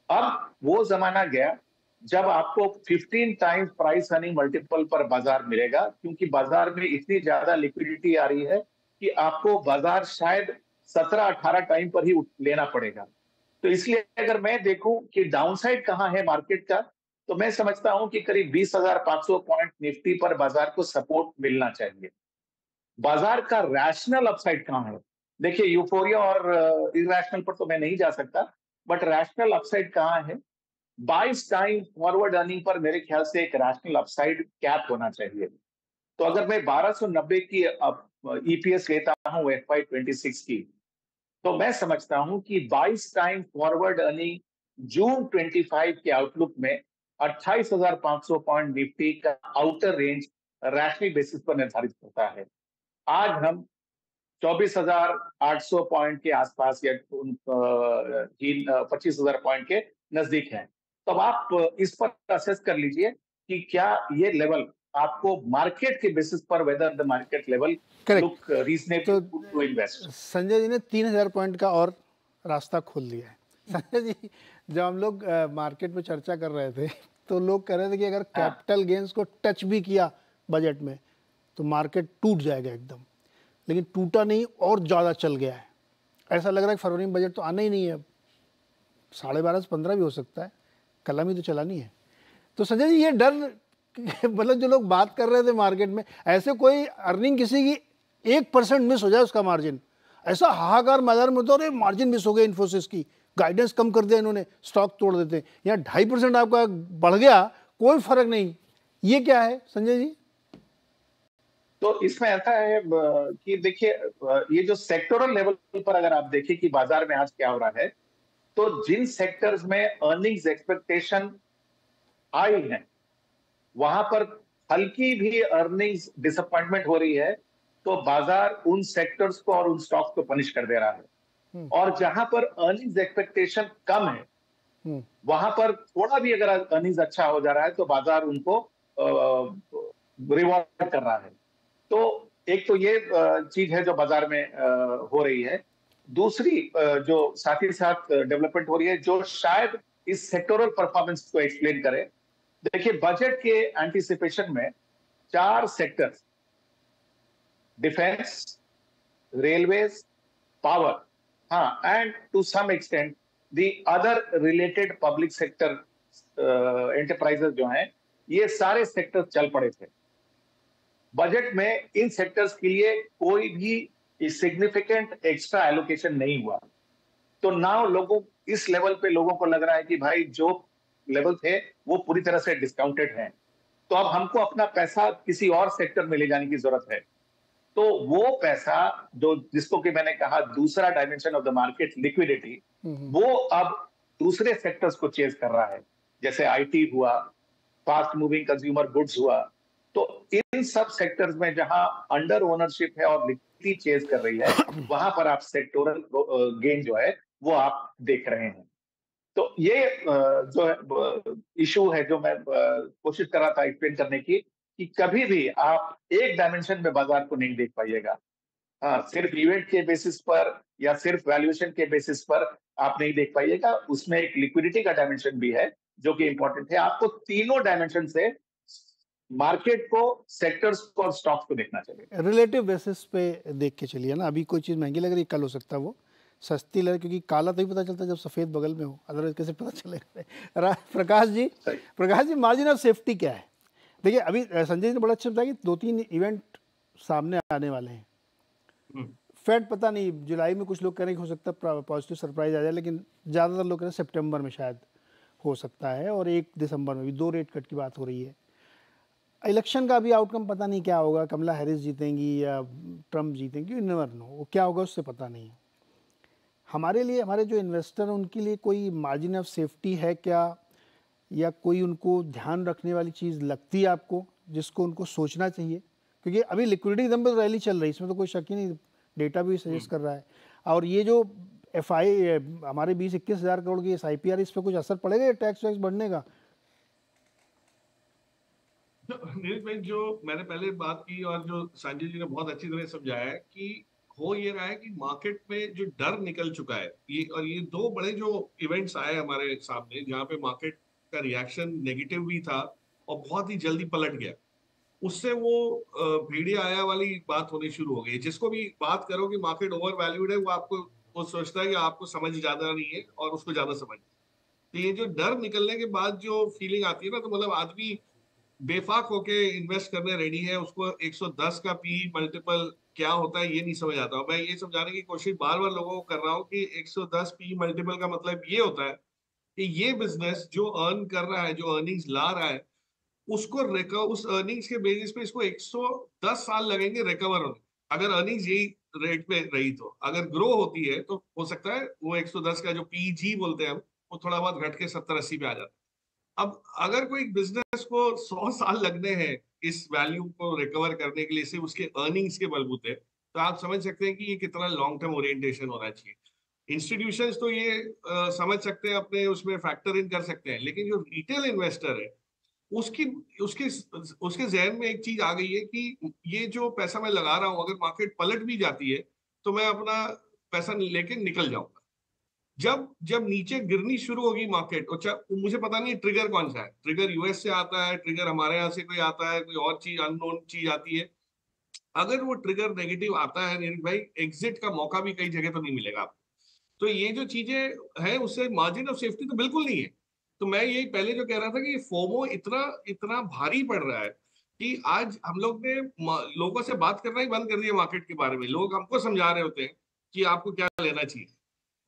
अब वो जमाना गया जब आपको 15 टाइम्स प्राइस अर्निंग मल्टीपल पर बाजार मिलेगा, क्योंकि बाजार में इतनी ज्यादा लिक्विडिटी आ रही है कि आपको बाजार शायद 17-18 टाइम पर ही लेना पड़ेगा। तो इसलिए अगर मैं देखूं कि डाउनसाइड कहां है मार्केट का, तो मैं समझता हूं कि करीब 20,500 पॉइंट निफ्टी पर बाजार को सपोर्ट मिलना चाहिए। बाजार का रैशनल अपसाइड कहां है? देखिए यूफोरिया और इरेशनल पर तो मैं नहीं जा सकता, बट रैशनल अपसाइड कहां है? 22 टाइम फॉरवर्ड अर्निंग पर मेरे ख्याल से एक रैशनल अपसाइड कैप होना चाहिए। तो अगर मैं 1290 की ईपीएस लेता हूं FY26 की, तो मैं समझता हूं कि 22 टाइम फॉरवर्ड अर्निंग जून 25 के आउटलुक में 28,500 पॉइंट निफ्टी का आउटर रेंज रैशनल बेसिस पर निर्धारित करता है। आज हम 24,800 पॉइंट के आसपास या 25,000 पॉइंट के नजदीक हैं। तो अब आप इस पर असेस कर लीजिए कि क्या ये लेवल आपको मार्केट के बेसिस पर whether the market level look reasonable to invest. Sanjay ji ने 3,000 पॉइंट का और रास्ता खोल दिया है। संजय जी, जब हम लोग मार्केट में चर्चा कर रहे थे तो लोग कह रहे थे कि अगर कैपिटल गेन्स को टच भी किया बजट में तो मार्केट टूट जाएगा एकदम, लेकिन टूटा नहीं और ज़्यादा चल गया है। ऐसा लग रहा है कि फरवरी में बजट तो आना ही नहीं है, अब 12.5 से 15 भी हो सकता है, कलम ही तो चलानी है। तो संजय जी, ये डर मतलब जो लोग बात कर रहे थे मार्केट में, ऐसे कोई अर्निंग किसी की 1% मिस हो जाए उसका मार्जिन, ऐसा हाहाकार बाजार में तो, अरे मार्जिन मिस हो गया इन्फोसिस की, गाइडेंस कम कर दिया इन्होंने, स्टॉक तोड़ देते हैं, यहाँ 2.5% आपका बढ़ गया, कोई फर्क नहीं, ये क्या है संजय जी? तो इसमें ऐसा है कि देखिए, ये जो सेक्टोरल लेवल पर अगर आप देखें कि बाजार में आज क्या हो रहा है, तो जिन सेक्टर्स में अर्निंग्स एक्सपेक्टेशन हाई है, वहां पर हल्की भी अर्निंग्स डिसअपॉइंटमेंट हो रही है, तो बाजार उन सेक्टर्स को और उन स्टॉक्स को पनिश कर दे रहा है। और जहां पर अर्निंग्स एक्सपेक्टेशन कम है, वहां पर थोड़ा भी अगर अर्निंग्स अच्छा हो जा रहा है, तो बाजार उनको रिवॉर्ड कर रहा है। तो एक तो ये चीज है जो बाजार में हो रही है। दूसरी जो साथ ही साथ डेवलपमेंट हो रही है, जो शायद इस सेक्टोरल परफॉर्मेंस को एक्सप्लेन करे। देखिए, बजट के एंटीसिपेशन में 4 सेक्टर्स, डिफेंस, रेलवेज, पावर, हाँ, and to some extent the other related public sector enterprises जो हैं, ये सारे सेक्टर्स चल पड़े थे। बजट में इन सेक्टर्स के लिए कोई भी सिग्निफिकेंट एक्स्ट्रा एलोकेशन नहीं हुआ। तो नाउ लोगों, इस लेवल पे लोगों को लग रहा है कि भाई जो लेवल थे वो पूरी तरह से डिस्काउंटेड हैं, तो अब हमको अपना पैसा किसी और सेक्टर में ले जाने की जरूरत है। तो वो पैसा जो, जिसको कि मैंने कहा दूसरा dimension of the market, liquidity, वो अब दूसरे सेक्टर्स को चेज कर रहा है, जैसे आईटी हुआ, फास्ट मूविंग कंज्यूमर गुड्स हुआ। तो इन सब सेक्टर्स में जहां अंडर ओनरशिप है और लिक्विडिटी चेज कर रही है, वहां पर आप सेक्टोरल गेन जो है वो आप देख रहे हैं। तो ये जो इशू है, जो मैं कोशिश कर रहा था एक्सप्लेन करने की, कि कभी भी आप एक डायमेंशन में बाजार को नहीं देख पाइएगा। हाँ, सिर्फ इवेंट के बेसिस पर या सिर्फ वैल्यूएशन के बेसिस पर आप नहीं देख पाइएगा। उसमें एक लिक्विडिटी का डायमेंशन भी है जो कि इंपॉर्टेंट है। आपको तीनों डायमेंशन से मार्केट को, सेक्टर्स को और स्टॉक्स को देखना चाहिए। रिलेटिव बेसिस पे देख के चलिए ना। अभी कोई चीज़ महंगी लग रही है, कल हो सकता है वो सस्ती लगे, क्योंकि काला तभी पता चलता है जब सफ़ेद बगल में हो, अदरवाइज कैसे पता चलेगा। Prakash ji, margin of safety क्या है? देखिए, अभी संजय जी ने बड़ा अच्छा बताया कि 2-3 इवेंट सामने आने वाले हैं। फेड पता नहीं, जुलाई में कुछ लोग कह रहे हैं कि हो सकता है पॉजिटिव सरप्राइज आ जाए, लेकिन ज़्यादातर लोग कह रहे हैं सितंबर में शायद हो सकता है, और 1 दिसंबर में भी 2 रेट कट की बात हो रही है। इलेक्शन का भी आउटकम पता नहीं क्या होगा, कमला हैरिस जीतेंगी या ट्रम्प जीतेंगे, यू नेवर नो, वो क्या होगा उससे पता नहीं। हमारे लिए, हमारे जो इन्वेस्टर हैं उनके लिए कोई मार्जिन ऑफ सेफ्टी है क्या, या कोई उनको ध्यान रखने वाली चीज़ लगती है आपको जिसको उनको सोचना चाहिए? क्योंकि अभी लिक्विडिटी एकदम पे रैली चल रही है, इसमें तो कोई शक ही नहीं, डेटा भी सजेस्ट कर रहा है। और ये जो एफआई हमारे 20-21 हज़ार करोड़ की SIPR, इस पर कुछ असर पड़ेगा टैक्स वैक्स बढ़ने का? नीरज भाई, जो मैंने पहले बात की और जो संजय जी ने बहुत अच्छी तरह समझाया है कि हो ये रहा है कि मार्केट में जो डर निकल चुका है, ये 2 बड़े जो इवेंट्स आए हमारे सामने, जहां पे मार्केट का रिएक्शन नेगेटिव भी था और बहुत ही जल्दी पलट गया, उससे वो भेड़िया आया वाली बात होनी शुरू हो गई। जिसको भी बात करो कि मार्केट ओवर वैल्यूड है, वो सोचता है कि आपको समझ ज्यादा नहीं है और उसको ज्यादा समझ। तो ये जो डर निकलने के बाद जो फीलिंग आती है ना, तो मतलब आदमी बेफाक होके इन्वेस्ट करने रेडी है। उसको 110 का पी मल्टीपल क्या होता है ये नहीं समझ आता। मैं ये समझाने की कोशिश बार बार लोगों को कर रहा हूँ कि 110 पी मल्टीपल का मतलब ये होता है कि ये बिजनेस जो अर्न कर रहा है, जो अर्निंग्स ला रहा है, उसको उस अर्निंग्स के बेसिस पे इसको 110 साल लगेंगे रिकवर होने। अगर अर्निंग्स यही रेट पे रही, तो अगर ग्रो होती है तो हो सकता है वो 110 का जो पीजी बोलते हैं हम, वो थोड़ा बहुत घट के 70-80 पे आ जाता है। अब अगर कोई बिजनेस को 100 साल लगने हैं इस वैल्यू को रिकवर करने के लिए सिर्फ उसके अर्निंग्स के बलबूते, तो आप समझ सकते हैं कि ये कितना लॉन्ग टर्म ओरिएंटेशन होना चाहिए। इंस्टीट्यूशंस तो ये समझ सकते हैं, अपने उसमें फैक्टर इन कर सकते हैं, लेकिन जो रिटेल इन्वेस्टर है उसकी उसके उसके जहन में एक चीज आ गई है कि ये जो पैसा मैं लगा रहा हूं, अगर मार्केट पलट भी जाती है तो मैं अपना पैसा लेके निकल जाऊंगा। जब जब नीचे गिरनी शुरू होगी मार्केट, और मुझे पता नहीं ट्रिगर कौन सा है, ट्रिगर यूएस से आता है, ट्रिगर हमारे यहाँ से कोई आता है, कोई और चीज अननोन चीज आती है, अगर वो ट्रिगर नेगेटिव आता है नीरज भाई, एग्जिट का मौका भी कई जगह तो नहीं मिलेगा आपको। तो ये जो चीजें हैं उससे मार्जिन ऑफ सेफ्टी तो बिल्कुल नहीं है। तो मैं यही पहले जो कह रहा था कि फोमो इतना इतना भारी पड़ रहा है कि आज हम लोग ने लोगों से बात करना ही बंद कर दिया मार्केट के बारे में। लोग हमको समझा रहे होते हैं कि आपको क्या लेना चाहिए,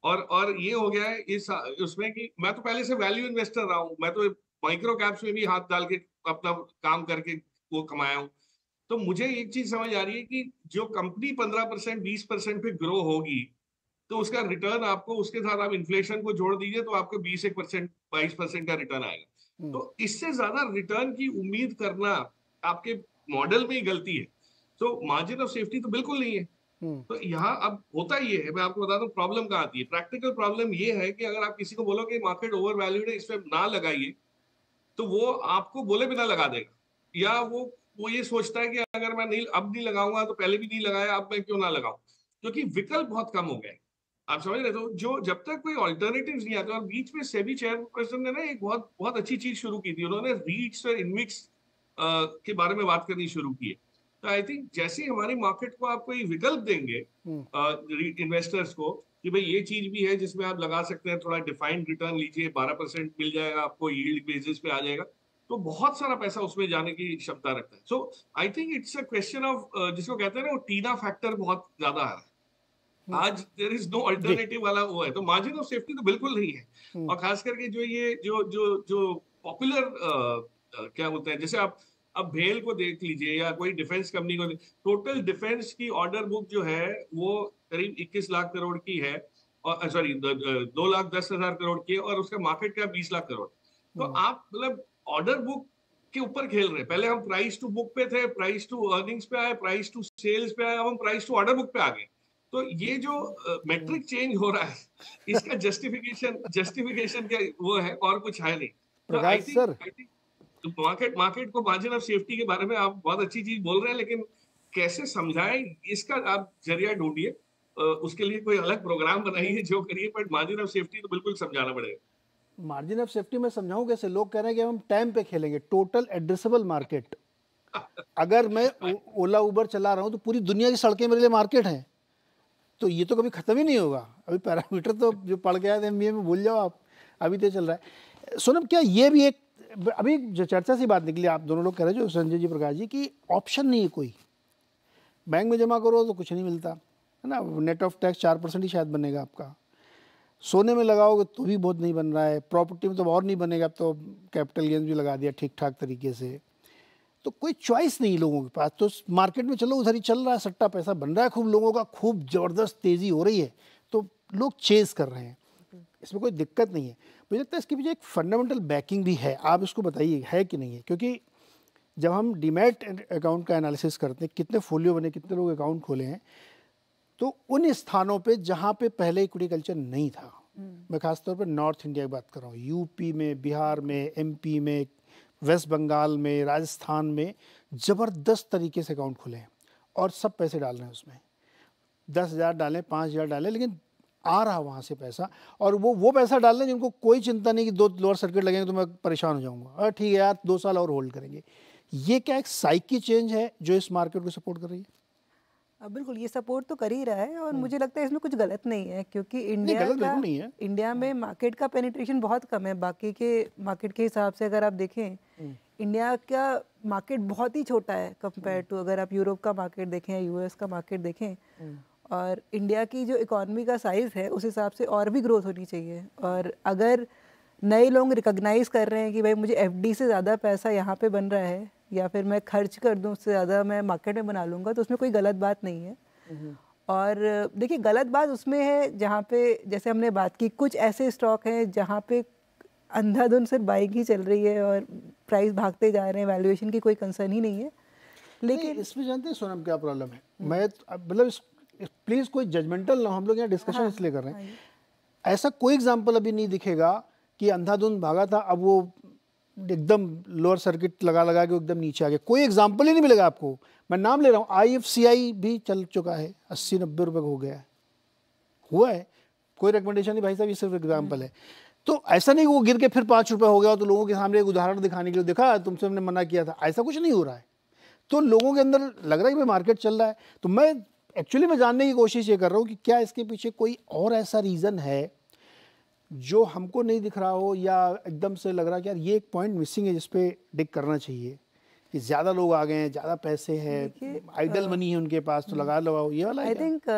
और ये हो गया है इस उसमें कि मैं तो पहले से वैल्यू इन्वेस्टर रहा हूँ, मैं तो माइक्रो कैप्स में भी हाथ डाल के अपना काम करके वो कमाया हूँ। तो मुझे एक चीज समझ आ रही है कि जो कंपनी 15% 20% पे ग्रो होगी तो उसका रिटर्न आपको, उसके साथ आप इन्फ्लेशन को जोड़ दीजिए तो आपको 21% 22% का रिटर्न आएगा। तो इससे ज्यादा रिटर्न की उम्मीद करना आपके मॉडल में ही गलती है। तो मार्जिन ऑफ सेफ्टी तो बिल्कुल नहीं है। तो यहाँ अब होता ये है, मैं आपको बता दूं प्रॉब्लम कहाँ आती है। प्रैक्टिकल प्रॉब्लम ये है कि अगर आप किसी को बोलो कि मार्केट ओवर वैल्यूड है, इसमें ना लगाइए, तो वो आपको बोले बिना लगा देगा, या वो ये सोचता है कि अगर मैं नहीं अब नहीं लगाऊंगा तो पहले भी नहीं लगाया, अब मैं क्यों ना लगाऊं, क्योंकि विकल्प बहुत कम हो गए। आप समझ रहे हो? जो जब तक कोई ऑल्टरनेटिव्स नहीं आते, और बीच में सेबी चेयरपर्सन ने ना एक बहुत बहुत अच्छी चीज शुरू की थी, उन्होंने रीट्स और इनविक्स के बारे में बात करनी शुरू की है। तो आई थिंक जैसे ही हमारी मार्केट को आप कोई विकल्प देंगे इन्वेस्टर्स को कि भाई ये चीज भी है जिसमें आप लगा सकते हैं, थोड़ा डिफाइंड रिटर्न लीजिए, 12% मिल जाएगा आपको, यील्ड बेसिस पे आ जाएगा, तो बहुत सारा पैसा उसमें जाने की क्षमता रखता है। So I think it's a question of, जिसको कहते हैं ना, वो टीना फैक्टर बहुत ज्यादा है आज। देयर इज नो अल्टरनेटिव वाला वो है। तो मार्जिन ऑफ सेफ्टी तो बिल्कुल नहीं है। और खास करके जो ये जो जो जो पॉपुलर क्या बोलते हैं, जैसे आप अब भेल को देख लीजिए या कोई डिफेंस कंपनी को, टोटल डिफेंस की ऑर्डर बुक जो है वो करीब 21 लाख करोड़ की है, और सॉरी 2,10,000 करोड़ की है, और उसका मार्केट कैप 20 लाख करोड़। तो आप मतलब ऑर्डर बुक के ऊपर खेल रहे हैं। पहले हम प्राइस टू बुक पे थे, प्राइस टू अर्निंग्स पे आए, प्राइस टू सेल्स पे आए, अब हम प्राइस टू ऑर्डर बुक पे आ गए। तो ये जो मेट्रिक चेंज हो रहा है, इसका जस्टिफिकेशन क्या वो है, और कुछ है नहीं। तो आई थिंक मार्केट को मार्जिन ऑफ सेफ्टी के बारे में आप बहुत अच्छी चीज बोल रहे हैं, लेकिन कैसे समझाएं इसका आप जरिया ढूंढिए, उसके लिए कोई अलग प्रोग्राम बनाइए जो करिए, बट मार्जिन ऑफ सेफ्टी तो बिल्कुल समझाना पड़ेगा। मार्जिन ऑफ सेफ्टी में समझाऊं कैसे? लोग कह रहे हैं कि हम टाइम पे खेलेंगे, टोटल एड्रेसेबल मार्केट। अगर मैं ओला उबर चला रहा हूं तो पूरी दुनिया की सड़कें मेरे लिए मार्केट हैं, तो ये तो कभी खत्म ही नहीं होगा। अभी पैरामीटर तो जो पढ़ के आए थे एमबीए में भूल जाओ आप, अभी तो चल रहा है। सोनम, क्या ये भी एक अभी जो चर्चा सी बात निकली, आप दोनों लोग कह रहे जो संजय जी, प्रकाश जी, की ऑप्शन नहीं है कोई, बैंक में जमा करो तो कुछ नहीं मिलता है ना, नेट ऑफ टैक्स 4% ही शायद बनेगा आपका, सोने में लगाओगे तो भी बहुत नहीं बन रहा है, प्रॉपर्टी में तो और नहीं बनेगा, अब तो कैपिटल गेंस भी लगा दिया ठीक ठाक तरीके से, तो कोई चॉइस नहीं लोगों के पास। तो मार्केट में चलो उधर ही चल रहा है, सट्टा पैसा बन रहा है खूब लोगों का, खूब ज़बरदस्त तेज़ी हो रही है, तो लोग चेज़ कर रहे हैं, इसमें कोई दिक्कत नहीं है। मुझे लगता है इसके पीछे एक फंडामेंटल बैकिंग भी है, आप इसको बताइए है कि नहीं है। क्योंकि जब हम डीमैट अकाउंट का एनालिसिस करते हैं, कितने फोलियो बने, कितने लोग अकाउंट खोले हैं, तो उन स्थानों पे जहाँ पे पहले इक्विटी कल्चर नहीं था, मैं खासतौर पर नॉर्थ इंडिया की बात कर रहा हूँ, यूपी में, बिहार में, एमपी में, वेस्ट बंगाल में, राजस्थान में ज़बरदस्त तरीके से अकाउंट खुले हैं और सब पैसे डाल रहे हैं उसमें, 10,000 डालें, 5,000 डालें, लेकिन आ रहा वहाँ से पैसा, और वो पैसा डाल रहे हैं जिनको कोई चिंता नहीं कि 2 लोअर सर्किट लगेंगे तो मैं परेशान हो जाऊँगा, और ठीक है यार 2 साल और होल्ड करेंगे। ये क्या एक साइकी चेंज है जो इस मार्केट को सपोर्ट कर रही है? बिल्कुल, ये सपोर्ट तो कर ही रहा है, और मुझे लगता है इसमें कुछ गलत नहीं है, क्योंकि इंडिया में मार्केट का पेनिट्रेशन बहुत कम है बाकी के मार्केट के हिसाब से। अगर आप देखें, इंडिया का मार्केट बहुत ही छोटा है कंपेयर टू, अगर आप यूरोप का मार्केट देखें या यूएस का मार्केट देखें, और इंडिया की जो इकोनॉमी का साइज़ है उस हिसाब से और भी ग्रोथ होनी चाहिए। और अगर नए लोग रिकॉग्नाइज़ कर रहे हैं कि भाई मुझे एफडी से ज़्यादा पैसा यहाँ पे बन रहा है, या फिर मैं खर्च कर दूँ उससे ज़्यादा मैं मार्केट में बना लूँगा, तो उसमें कोई गलत बात नहीं है। और देखिए, गलत बात उसमें है जहाँ पे, जैसे हमने बात की, कुछ ऐसे स्टॉक हैं जहाँ पे अंधाधुंध सिर्फ बाइंग ही चल रही है और प्राइस भागते जा रहे हैं, वैल्यूएशन की कोई कंसर्न ही नहीं है। लेकिन इसमें जानते हैं सोनम क्या प्रॉब्लम है? मैं मतलब प्लीज़ कोई जजमेंटल ना, हम लोग यहाँ डिस्कशन इसलिए कर रहे हैं, ऐसा कोई एग्जाम्पल अभी नहीं दिखेगा कि अंधाधुंध भागा था, अब वो एकदम लोअर सर्किट लगा के एकदम नीचे आ गया, कोई एग्जाम्पल ही नहीं मिलेगा आपको। मैं नाम ले रहा हूँ, IFCI भी चल चुका है, 80-90 रुपये हो गया है, हुआ है, कोई रिकमेंडेशन नहीं भाई साहब, ये सिर्फ एग्जाम्पल है। तो ऐसा नहीं वो गिर के फिर 5 रुपये हो गया तो लोगों के सामने एक उदाहरण दिखाने के लिए, देखा तुमसे हमने मना किया था, ऐसा कुछ नहीं हो रहा है। तो लोगों के अंदर लग रहा है कि भाई मार्केट चल रहा है। तो मैं एक्चुअली मैं जानने की कोशिश ये कर रहा हूँ कि क्या इसके पीछे कोई और ऐसा रीज़न है जो हमको नहीं दिख रहा हो, या एकदम से लग रहा है कि यार ये एक पॉइंट मिसिंग है जिस पे डिग करना चाहिए, कि ज़्यादा लोग आ गए हैं, ज़्यादा पैसे हैं, आइडल मनी है उनके पास, तो लगा लो ये वाला। आई थिंक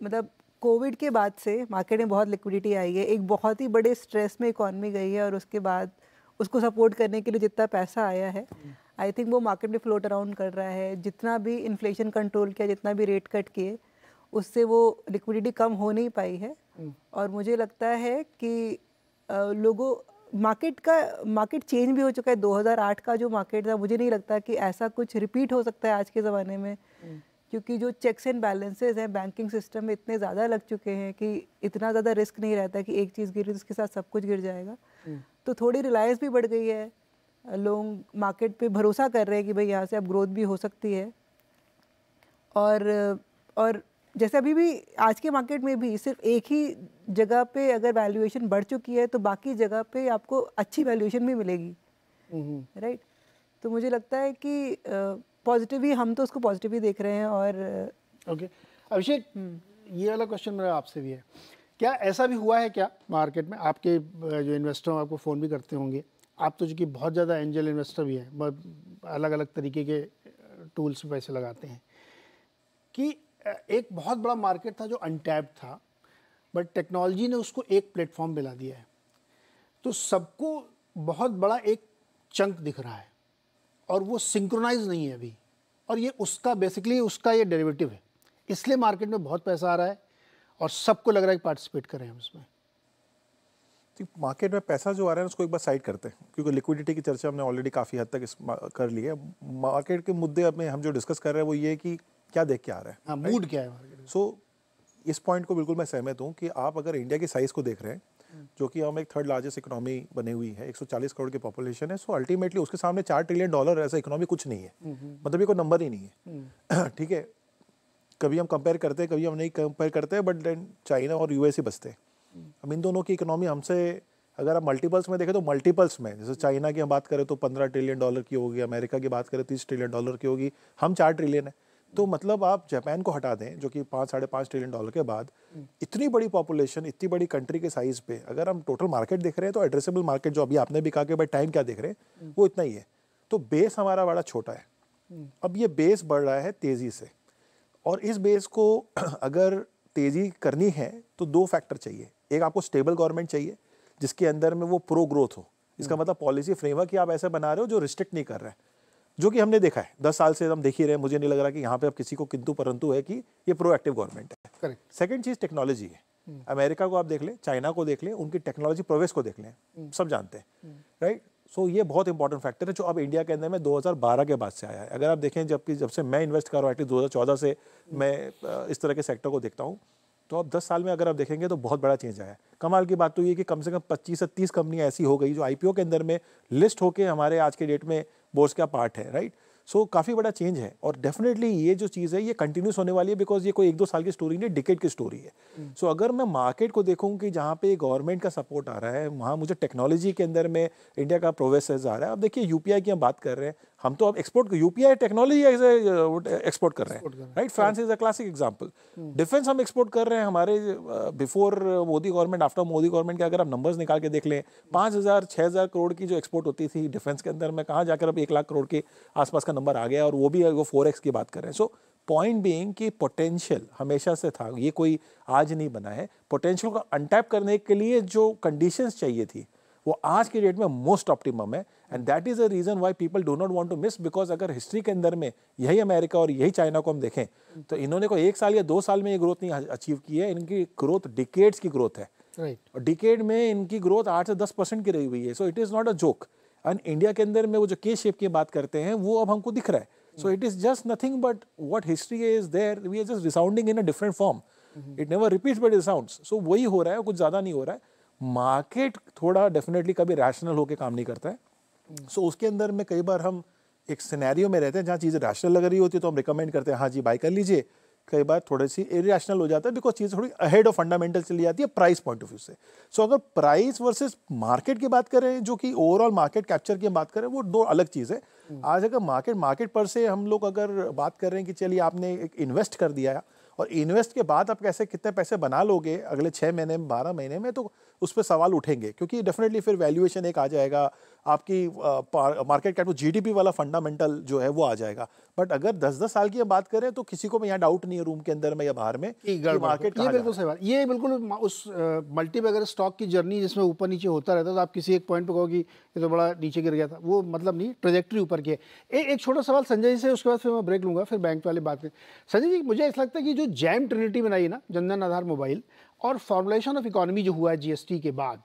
मतलब कोविड के बाद से मार्केट में बहुत लिक्विडिटी आई है, एक बहुत ही बड़े स्ट्रेस में इकॉनमी गई है, और उसके बाद उसको सपोर्ट करने के लिए जितना पैसा आया है आई थिंक वो मार्केट में फ्लोट अराउंड कर रहा है। जितना भी इन्फ्लेशन कंट्रोल किया, जितना भी रेट कट किए, उससे वो लिक्विडिटी कम हो नहीं पाई है। और मुझे लगता है कि लोगों मार्केट चेंज भी हो चुका है। 2008 का जो मार्केट था, मुझे नहीं लगता कि ऐसा कुछ रिपीट हो सकता है आज के ज़माने में, क्योंकि जो चेक्स एंड बैलेंसेस हैं बैंकिंग सिस्टम में इतने ज़्यादा लग चुके हैं कि इतना ज़्यादा रिस्क नहीं रहता कि एक चीज़ गिरी तो उसके साथ सब कुछ गिर जाएगा। तो थोड़ी रिलायंस भी बढ़ गई है, लोग मार्केट पे भरोसा कर रहे हैं कि भाई यहाँ से अब ग्रोथ भी हो सकती है। और जैसे अभी भी आज के मार्केट में भी सिर्फ एक ही जगह पे अगर वैल्यूएशन बढ़ चुकी है तो बाकी जगह पे आपको अच्छी वैल्यूएशन भी मिलेगी, राइट। तो मुझे लगता है कि पॉजिटिव ही, हम तो उसको पॉजिटिव ही देख रहे हैं। और ओके अभिषेक, ये वाला क्वेश्चन मेरा आपसे भी है, क्या ऐसा भी हुआ है क्या मार्केट में, आपके जो इन्वेस्टर आपको फ़ोन भी करते होंगे, आप तो जो कि बहुत ज़्यादा एंजल इन्वेस्टर भी हैं, अलग अलग तरीके के टूल्स पे पैसे लगाते हैं, कि एक बहुत बड़ा मार्केट था जो अनटैप्ड था, बट टेक्नोलॉजी ने उसको एक प्लेटफॉर्म पे ला दिया है, तो सबको बहुत बड़ा एक चंक दिख रहा है और वो सिंक्रोनाइज नहीं है अभी, और ये उसका बेसिकली उसका ये डेरिवेटिव है, इसलिए मार्केट में बहुत पैसा आ रहा है और सबको लग रहा है कि पार्टिसिपेट करें हम इसमें। मार्केट में पैसा जो आ रहा है उसको एक बार साइड करते हैं, क्योंकि लिक्विडिटी की चर्चा हमने ऑलरेडी काफ़ी हद तक कर ली है। मार्केट के मुद्दे में हम जो डिस्कस कर रहे हैं वो ये कि क्या देख के आ रहा है, हाँ, मूड क्या है मार्केट में। सो इस पॉइंट को बिल्कुल मैं सहमत हूँ कि आप अगर इंडिया की साइज़ को देख रहे हैं, जो कि हम एक थर्ड लार्जेस्ट इकोनॉमी बनी हुई है, 140 करोड़ की पॉपुलेशन है, सो अल्टीमेटली उसके सामने $4 ट्रिलियन ऐसा इकोनॉमी कुछ नहीं है, मतलब ये कोई नंबर ही नहीं है। ठीक है, कभी हम कंपेयर करते हैं, कभी हम नहीं कंपेयर करते, बट देन चाइना और यूएस ही बचते हैं। अब इन दोनों की इकोनॉमी हमसे अगर आप मल्टीपल्स में देखें तो मल्टीपल्स में, जैसे चाइना की हम बात करें तो $15 ट्रिलियन की होगी, अमेरिका की बात करें $30 ट्रिलियन की होगी, हम 4 ट्रिलियन है। तो मतलब आप जापान को हटा दें जो कि $5-5.5 ट्रिलियन के बाद, इतनी बड़ी पॉपुलेशन, इतनी बड़ी कंट्री के साइज पे अगर हम टोटल मार्केट देख रहे हैं तो एड्रेसेबल मार्केट, जो अभी आपने भी कहा कि भाई टाइम क्या देख रहे हैं, वो इतना ही है। तो बेस हमारा बड़ा छोटा है। अब ये बेस बढ़ रहा है तेज़ी से, और इस बेस को अगर तेज़ी करनी है तो 2 फैक्टर चाहिए। एक, आपको स्टेबल गवर्नमेंट चाहिए जिसके अंदर में वो प्रो ग्रोथ हो, इसका मतलब पॉलिसी फ्रेमवर्क ही आप ऐसे बना रहे हो जो रिस्ट्रिक्ट नहीं कर रहा है, जो कि हमने देखा है 10 साल से हम देख ही रहे हैं। मुझे नहीं लग रहा कि यहाँ पे अब किसी को किंतु परंतु है कि ये प्रोएक्टिव गवर्नमेंट है। करेक्ट। सेकंड चीज़ टेक्नोलॉजी है। अमेरिका को आप देख लें, चाइना को देख लें, उनकी टेक्नोलॉजी प्रोग्रेस को देख लें, सब जानते हैं, राइट। सो ये बहुत इंपॉर्टेंट फैक्टर है जो अब इंडिया के अंदर में 2012 के बाद से आया है। अगर आप देखें जब से मैं इन्वेस्ट कर रहा हूँ, एटलीस्ट 2014 से मैं इस तरह के सेक्टर को देखता हूँ, तो अब 10 साल में अगर आप देखेंगे तो बहुत बड़ा चेंज आया है। कमाल की बात तो ये कि कम से कम 25 से 30 कंपनियां ऐसी हो गई जो आईपीओ के अंदर में लिस्ट होके हमारे आज के डेट में बोर्ड्स का पार्ट है, राइट। सो काफ़ी बड़ा चेंज है, और डेफिनेटली ये जो चीज़ है ये कंटिन्यूस होने वाली है, बिकॉज ये कोई 1-2 साल की स्टोरी नहीं, डिकेड की स्टोरी है। सो अगर मैं मार्केट को देखूँ कि जहाँ पे गवर्नमेंट का सपोर्ट आ रहा है, वहाँ मुझे टेक्नोलॉजी के अंदर में इंडिया का प्रोग्रेस आ रहा है। अब देखिए यूपीआई की हम बात कर रहे हैं, हम तो अब एक्सपोर्ट, यूपीआई टेक्नोलॉजी एक्सपोर्ट कर रहे हैं, right. France is a classic example. Defence हम एक्सपोर्ट कर रहे हैं। हमारे before Modi government, after Modi government के अगर आप नंबर्स निकाल के देख लें, 5,000-6,000 करोड़ की जो एक्सपोर्ट होती थी डिफेंस के अंदर में, कहाँ जाकर अब 1 लाख करोड़ के आसपास का नंबर आ गया, और वो भी वो 4x की बात कर रहे हैं। सो पॉइंट बीइंग कि पोटेंशियल हमेशा से था, ये कोई आज नहीं बना है। पोटेंशियल को अनटैप करने के लिए जो कंडीशंस चाहिए थी वो आज के डेट में मोस्ट ऑप्टिमम है, and that is a reason why people do not want to miss, because अगर हिस्ट्री के अंदर में यही अमेरिका और यही चाइना को हम देखें तो इन्होंने कोई 1 साल या 2 साल में ये ग्रोथ नहीं अचीव की है, इनकी ग्रोथ डिकेड्स की ग्रोथ है, राइट। और डिकेड में इनकी ग्रोथ 8 से 10% की रही हुई है। So it is not a joke. And India के अंदर में वो जो के शेप की बात करते हैं वो अब हमको दिख रहा है। So it is just nothing but what history is there, we are just resounding in a different form, it never repeats but it sounds. So वही हो रहा है, कुछ ज़्यादा नहीं हो रहा है। मार्केट थोड़ा डेफिनेटली कभी रैशनल होकर काम नहीं करता है। सो उसके अंदर में कई बार हम एक सिनेरियो में रहते हैं जहाँ चीज़ें रैशनल लग रही होती है तो हम रिकमेंड करते हैं हाँ जी बाय कर लीजिए। कई बार थोड़ी सी इरेशनल हो जाता है, बिकॉज चीज़ थोड़ी अहेड ऑफ फंडामेंटल चली जाती है प्राइस पॉइंट ऑफ व्यू से। सो अगर प्राइस वर्सेस मार्केट की बात करें, जो कि ओवरऑल मार्केट कैप्चर की बात करें, वो दो अलग चीज़ है। आज अगर मार्केट पर से हम लोग अगर बात कर रहे हैं कि चलिए आपने एक इन्वेस्ट कर दिया और इन्वेस्ट के बाद आप कैसे कितने पैसे बना लोगे अगले 6 महीने में, 12 महीने में, तो उस पर सवाल उठेंगे, क्योंकि डेफिनेटली फिर वैल्यूएशन एक आ जाएगा, आपकी मार्केट कैप जीडीपी वाला फंडामेंटल जो है वो आ जाएगा। बट अगर 10-10 साल की हम बात करें तो किसी को भी यहाँ डाउट नहीं है रूम के अंदर में या बाहर में कि मार्केट ये बिल्कुल सही बात। ये बिल्कुल उस मल्टी बैगर स्टॉक की जर्नी जिसमें ऊपर नीचे होता रहता है, तो आप किसी एक पॉइंट पे कहोगे ये तो बड़ा नीचे गिर गया था, वो मतलब नहीं, ट्रेजेक्ट्री ऊपर की है। एक छोटा सवाल संजय जी से, उसके बाद फिर मैं ब्रेक लूंगा, फिर बैंक वाले बात करें। संजय जी, मुझे ऐसा लगता है कि जो जैम ट्रिनिटी बनाई ना, जनधन आधार मोबाइल, और फॉर्मुलेशन ऑफ इकोनॉमी जो हुआ है जीएसटी के बाद,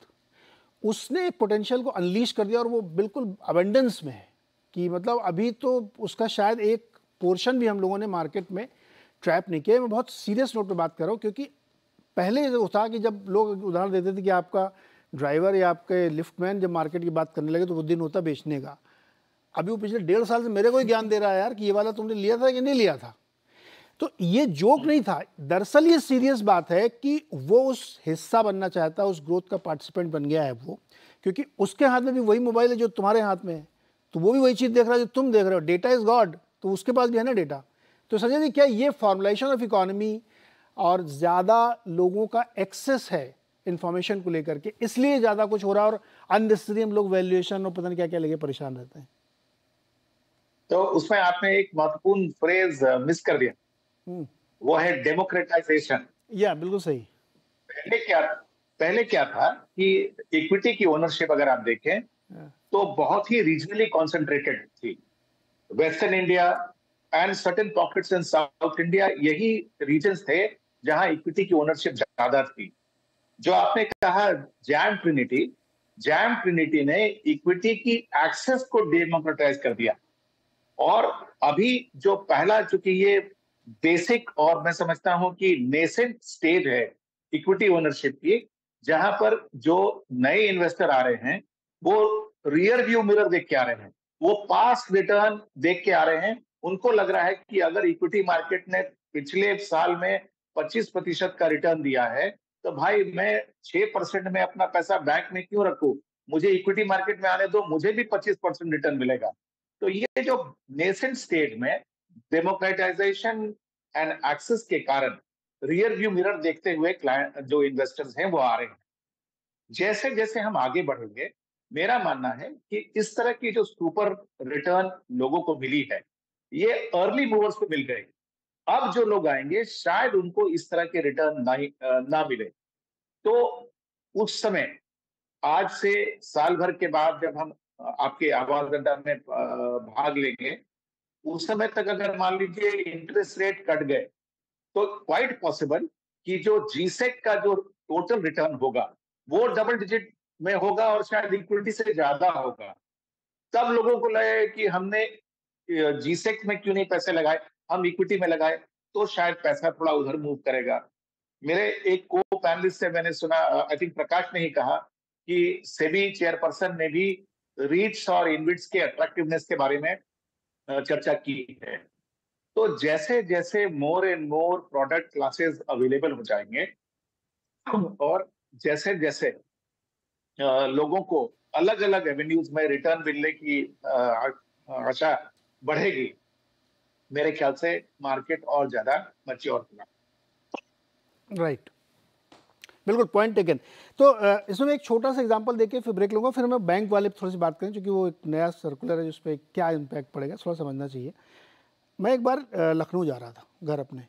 उसने पोटेंशियल को अनलीश कर दिया, और वो बिल्कुल अबेंडेंस में है कि मतलब अभी तो उसका शायद एक पोर्शन भी हम लोगों ने मार्केट में ट्रैप नहीं किया। मैं बहुत सीरियस नोट पे बात कर रहा हूँ, क्योंकि पहले जो था कि जब लोग उदाहरण देते थे कि आपका ड्राइवर या आपके लिफ्टमैन जब मार्केट की बात करने लगे तो वो दिन होता बेचने का। अभी वो पिछले 1.5 साल से मेरे को ही ज्ञान दे रहा है यार कि ये वाला तुमने लिया था कि नहीं लिया था। तो ये जोक नहीं था, दरअसल ये सीरियस बात है कि वो उस हिस्सा बनना चाहता है, उस ग्रोथ का पार्टिसिपेंट बन गया है वो, क्योंकि उसके हाथ में भी वही मोबाइल है जो तुम्हारे हाथ में है, तो वो भी वही चीज़ देख रहा है जो तुम देख रहे हो। डेटा इज गॉड, तो उसके पास भी है ना डेटा। तो संजय जी, क्या ये फॉर्मुलेशन ऑफ इकोनॉमी और ज़्यादा लोगों का एक्सेस है इंफॉर्मेशन को लेकर के, इसलिए ज़्यादा कुछ हो रहा है और अननेसेसरी हम लोग वैल्यूएशन और पता नहीं क्या क्या लेके परेशान रहते हैं? तो उसमें आपने एक महत्वपूर्ण फ्रेज मिस कर दिया, वो है डेमोक्रेटाइजेशन। या बिल्कुल सही। पहले क्या था कि इक्विटी की ओनरशिप अगर आप देखें तो बहुत ही रीजनली कॉन्सेंट्रेटेड थी। Western India and certain pockets in south India, यही रीजन्स थे जहां इक्विटी की ओनरशिप ज्यादा थी। जो आपने कहा जैम ट्रिनिटी ने इक्विटी की एक्सेस को डेमोक्रेटाइज कर दिया। और अभी जो पहला, चूंकि ये बेसिक और मैं समझता हूं कि नेसेंट स्टेज है इक्विटी ओनरशिप की, जहां पर जो नए इन्वेस्टर आ रहे हैं वो रियर व्यू मिरर देख के आ रहे हैं, वो पास्ट रिटर्न देख के आ रहे हैं। उनको लग रहा है कि अगर इक्विटी मार्केट ने पिछले साल में 25% का रिटर्न दिया है, तो भाई मैं 6% में अपना पैसा बैंक में क्यों रखूं, मुझे इक्विटी मार्केट में आने दो, मुझे भी 25% रिटर्न मिलेगा। तो ये जो नेसेंट स्टेज में डेमोक्रेटाइजेशन एंड एक्सेस के कारण रियर व्यू मिरर देखते हुए क्लाइंट जो इन्वेस्टर्स हैं वो आ रहे हैं। जैसे जैसे हम आगे बढ़ेंगे, मेरा मानना है कि इस तरह की जो सुपर रिटर्न लोगों को मिली है, ये अर्ली मूवर्स को मिल गई। अब जो लोग आएंगे शायद उनको इस तरह के रिटर्न ना मिले। तो उस समय, आज से साल भर के बाद जब हम आपके आवाज अड्डा में भाग लेंगे, उस समय तक अगर मान लीजिए इंटरेस्ट रेट कट गए, तो क्वाइट पॉसिबल कि जो जीसेक का जो टोटल रिटर्न होगा वो डबल डिजिट में होगा और शायद इक्विटी से ज्यादा होगा। तब लोगों को लगे कि हमने जीसेक में क्यों नहीं पैसे लगाए, हम इक्विटी में लगाए, तो शायद पैसा थोड़ा उधर मूव करेगा। मेरे एक को पैनलिस्ट से मैंने सुना, आई थिंक प्रकाश ने ही कहा कि सेबी चेयरपर्सन ने भी रीट्स और इनविट्स के अट्रैक्टिवनेस के बारे में चर्चा की है। तो जैसे जैसे more and more product classes available हो जाएंगे और जैसे जैसे लोगों को अलग अलग एवेन्यूज में रिटर्न मिलने की आशा बढ़ेगी, मेरे ख्याल से मार्केट और ज्यादा मैच्योर होगा। राइट, बिल्कुल पॉइंट टेकन। तो इसमें एक छोटा सा एग्जांपल देके फिर ब्रेक लूंगा, फिर मैं बैंक वाले थोड़ी सी बात करें, क्योंकि वो एक नया सर्कुलर है जिस पर क्या इम्पैक्ट पड़ेगा थोड़ा समझना चाहिए। मैं एक बार लखनऊ जा रहा था घर अपने,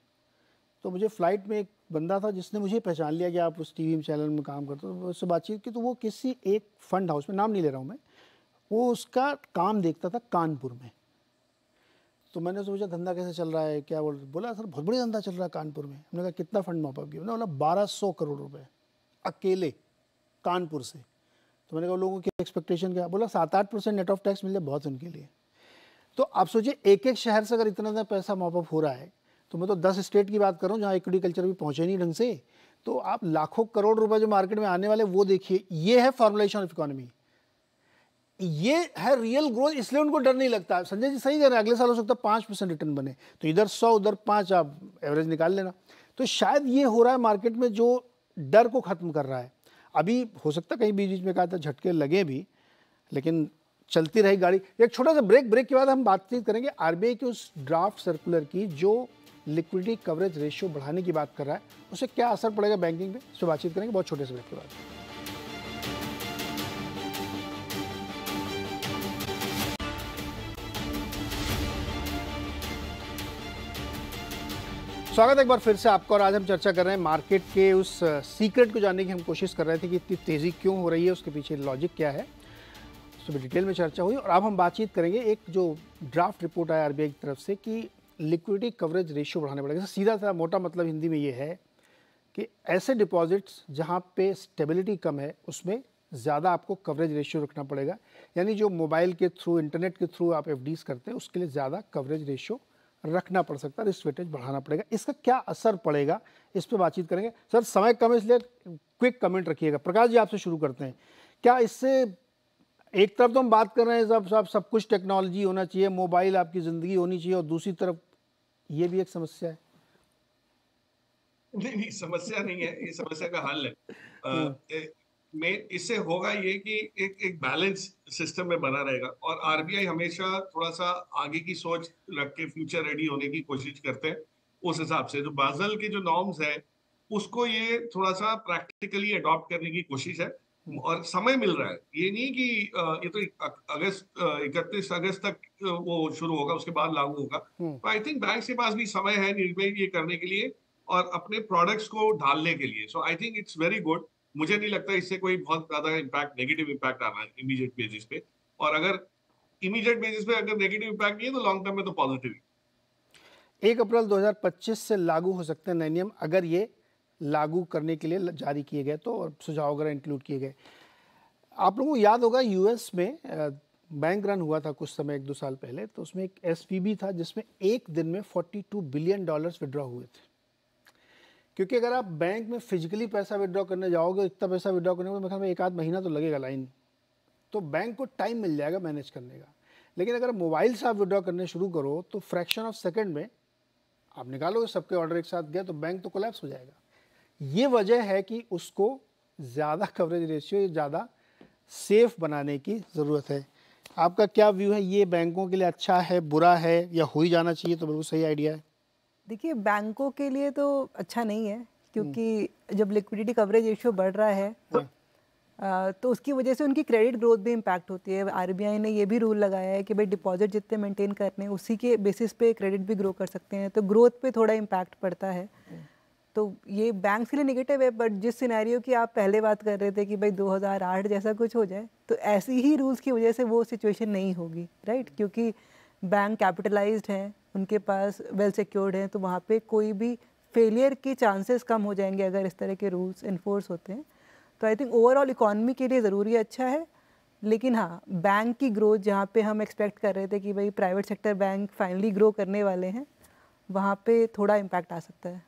तो मुझे फ़्लाइट में एक बंदा था जिसने मुझे पहचान लिया कि आप उस टीवी चैनल में काम करते हो, तो उससे बातचीत की, तो वो किसी एक फ़ंड हाउस में, नाम नहीं ले रहा हूँ मैं, वो उसका काम देखता था कानपुर में। तो मैंने सोचा धंधा कैसे चल रहा है, क्या बोला सर बहुत बढ़िया धंधा चल रहा है कानपुर में। हमने कहा कितना फंड मॉपअप किया? बोला 1200 करोड़ रुपए अकेले कानपुर से। तो मैंने कहा लोगों की एक्सपेक्टेशन क्या? बोला 7-8% नेट ऑफ टैक्स मिल जाए बहुत उनके लिए। तो आप सोचिए एक एक शहर से अगर इतना ज़्यादा पैसा मॉपअप हो रहा है, तो मैं तो 10 स्टेट की बात कर रहा हूँ जहाँ इक्विटी कल्चर भी पहुँचे नहीं ढंग से, तो आप लाखों करोड़ रुपए जो मार्केट में आने वाले वो देखिए। ये है फॉर्मुलेशन ऑफ इकोनॉमी। ये है रियल ग्रोथ, इसलिए उनको डर नहीं लगता। संजय जी सही कह रहे हैं, अगले साल हो सकता है 5% रिटर्न बने, तो इधर 100 उधर 5, आप एवरेज निकाल लेना। तो शायद ये हो रहा है मार्केट में, जो डर को खत्म कर रहा है। अभी हो सकता है कहीं बीच बीच में कहा था झटके लगे भी, लेकिन चलती रही गाड़ी। एक छोटा सा ब्रेक के बाद हम बातचीत करेंगे आरबीआई के उस ड्राफ्ट सर्कुलर की जो लिक्विडिटी कवरेज रेशियो बढ़ाने की बात कर रहा है, उससे क्या असर पड़ेगा बैंकिंग पे, इस पर बातचीत करेंगे बहुत छोटे से ब्रेक के बाद। स्वागत है एक बार फिर से आपका। और आज हम चर्चा कर रहे हैं मार्केट के उस सीक्रेट को जानने की हम कोशिश कर रहे थे कि इतनी तेज़ी क्यों हो रही है, उसके पीछे लॉजिक क्या है, उस पर डिटेल में चर्चा हुई। और अब हम बातचीत करेंगे एक जो ड्राफ्ट रिपोर्ट आया आरबीआई की तरफ से कि लिक्विडिटी कवरेज रेशियो बढ़ाने पड़ेगा। सीधा सा मोटा मतलब हिंदी में ये है कि ऐसे डिपॉजिट्स जहाँ पे स्टेबिलिटी कम है उसमें ज़्यादा आपको कवरेज रेशियो रखना पड़ेगा। यानी जो मोबाइल के थ्रू, इंटरनेट के थ्रू आप एफडीज करते हैं उसके लिए ज़्यादा कवरेज रेशियो रखना पड़ सकता है, रिस्क वेटेज बढ़ाना पड़ेगा। इसका क्या असर पड़ेगा, इस पर बातचीत करेंगे। सर समय कम है इसलिए क्विक कमेंट रखिएगा। प्रकाश जी आपसे शुरू करते हैं। क्या इससे, एक तरफ तो हम बात कर रहे हैं सब कुछ टेक्नोलॉजी होना चाहिए, मोबाइल आपकी ज़िंदगी होनी चाहिए, और दूसरी तरफ ये भी एक समस्या है। नहीं, समस्या नहीं है, ये समस्या का हल है। में इससे होगा ये कि एक बैलेंस सिस्टम में बना रहेगा, और आरबीआई हमेशा थोड़ा सा आगे की सोच रख के फ्यूचर रेडी होने की कोशिश करते हैं। उस हिसाब से जो बाज़ल के जो नॉर्म्स है उसको ये थोड़ा सा प्रैक्टिकली अडॉप्ट करने की कोशिश है, और समय मिल रहा है। ये नहीं कि ये तो 31 अगस्त तक वो शुरू होगा, उसके बाद लागू होगा। तो आई थिंक बैंक के पास भी समय है निर्णय ये करने के लिए और अपने प्रोडक्ट्स को ढालने के लिए। So I think it's very good. मुझे नहीं लगता इससे कोई बहुत ज्यादा इम्पैक्ट, नेगेटिव इम्पैक्ट आना है इमीडिएट बेसिस पे। और अगर इमीडिएट बेसिस पे अगर नेगेटिव इम्पैक्ट नहीं है तो लॉन्ग टर्म में तो पॉजिटिव ही। 1 अप्रैल 2025 से लागू हो सकते हैं नए नियम, अगर ये लागू करने के लिए जारी किए गए तो, और सुझाव वगैरह इंक्लूड किए गए। आप लोगों को याद होगा यूएस में बैंक रन हुआ था कुछ समय, 1-2 साल पहले, तो उसमें एक एसवीबी था जिसमें एक दिन में $42 बिलियन विड्रॉ हुए थे। क्योंकि अगर आप बैंक में फिजिकली पैसा विड्रॉ करने जाओगे, इतना पैसा विड्रॉ करने में मेरे ख्याल में 1-8 महीना तो लगेगा लाइन, तो बैंक को टाइम मिल जाएगा मैनेज करने का। लेकिन अगर मोबाइल से आप विड्रॉ करने शुरू करो तो फ्रैक्शन ऑफ सेकंड में आप निकालोगे, सबके ऑर्डर एक साथ गए तो बैंक तो कोलैप्स हो जाएगा। ये वजह है कि उसको ज़्यादा कवरेज रेशियो, ज़्यादा सेफ बनाने की ज़रूरत है। आपका क्या व्यू है, ये बैंकों के लिए अच्छा है, बुरा है, या हो ही जाना चाहिए तो बिल्कुल सही आइडिया है? देखिए, बैंकों के लिए तो अच्छा नहीं है, क्योंकि जब लिक्विडिटी कवरेज रेशियो बढ़ रहा है तो उसकी वजह से उनकी क्रेडिट ग्रोथ भी इम्पैक्ट होती है। आरबीआई ने ये भी रूल लगाया है कि भाई डिपॉजिट जितने मेंटेन करने हैं उसी के बेसिस पे क्रेडिट भी ग्रो कर सकते हैं, तो ग्रोथ पे थोड़ा इम्पैक्ट पड़ता है। तो ये बैंक के लिए नेगेटिव है। बट जिस सिनेरियो की आप पहले बात कर रहे थे कि भाई 2008 जैसा कुछ हो जाए, तो ऐसी ही रूल्स की वजह से वो सिचुएशन नहीं होगी, राइट? क्योंकि बैंक कैपिटलाइज्ड हैं, उनके पास वेल सिक्योर्ड हैं, तो वहाँ पे कोई भी फेलियर के चांसेस कम हो जाएंगे अगर इस तरह के रूल्स इन्फोर्स होते हैं। तो आई थिंक ओवरऑल इकॉनमी के लिए ज़रूरी अच्छा है। लेकिन हाँ, बैंक की ग्रोथ जहाँ पे हम एक्सपेक्ट कर रहे थे कि भाई private sector bank finally grow करने वाले हैं, वहाँ पे थोड़ा इम्पैक्ट आ सकता है।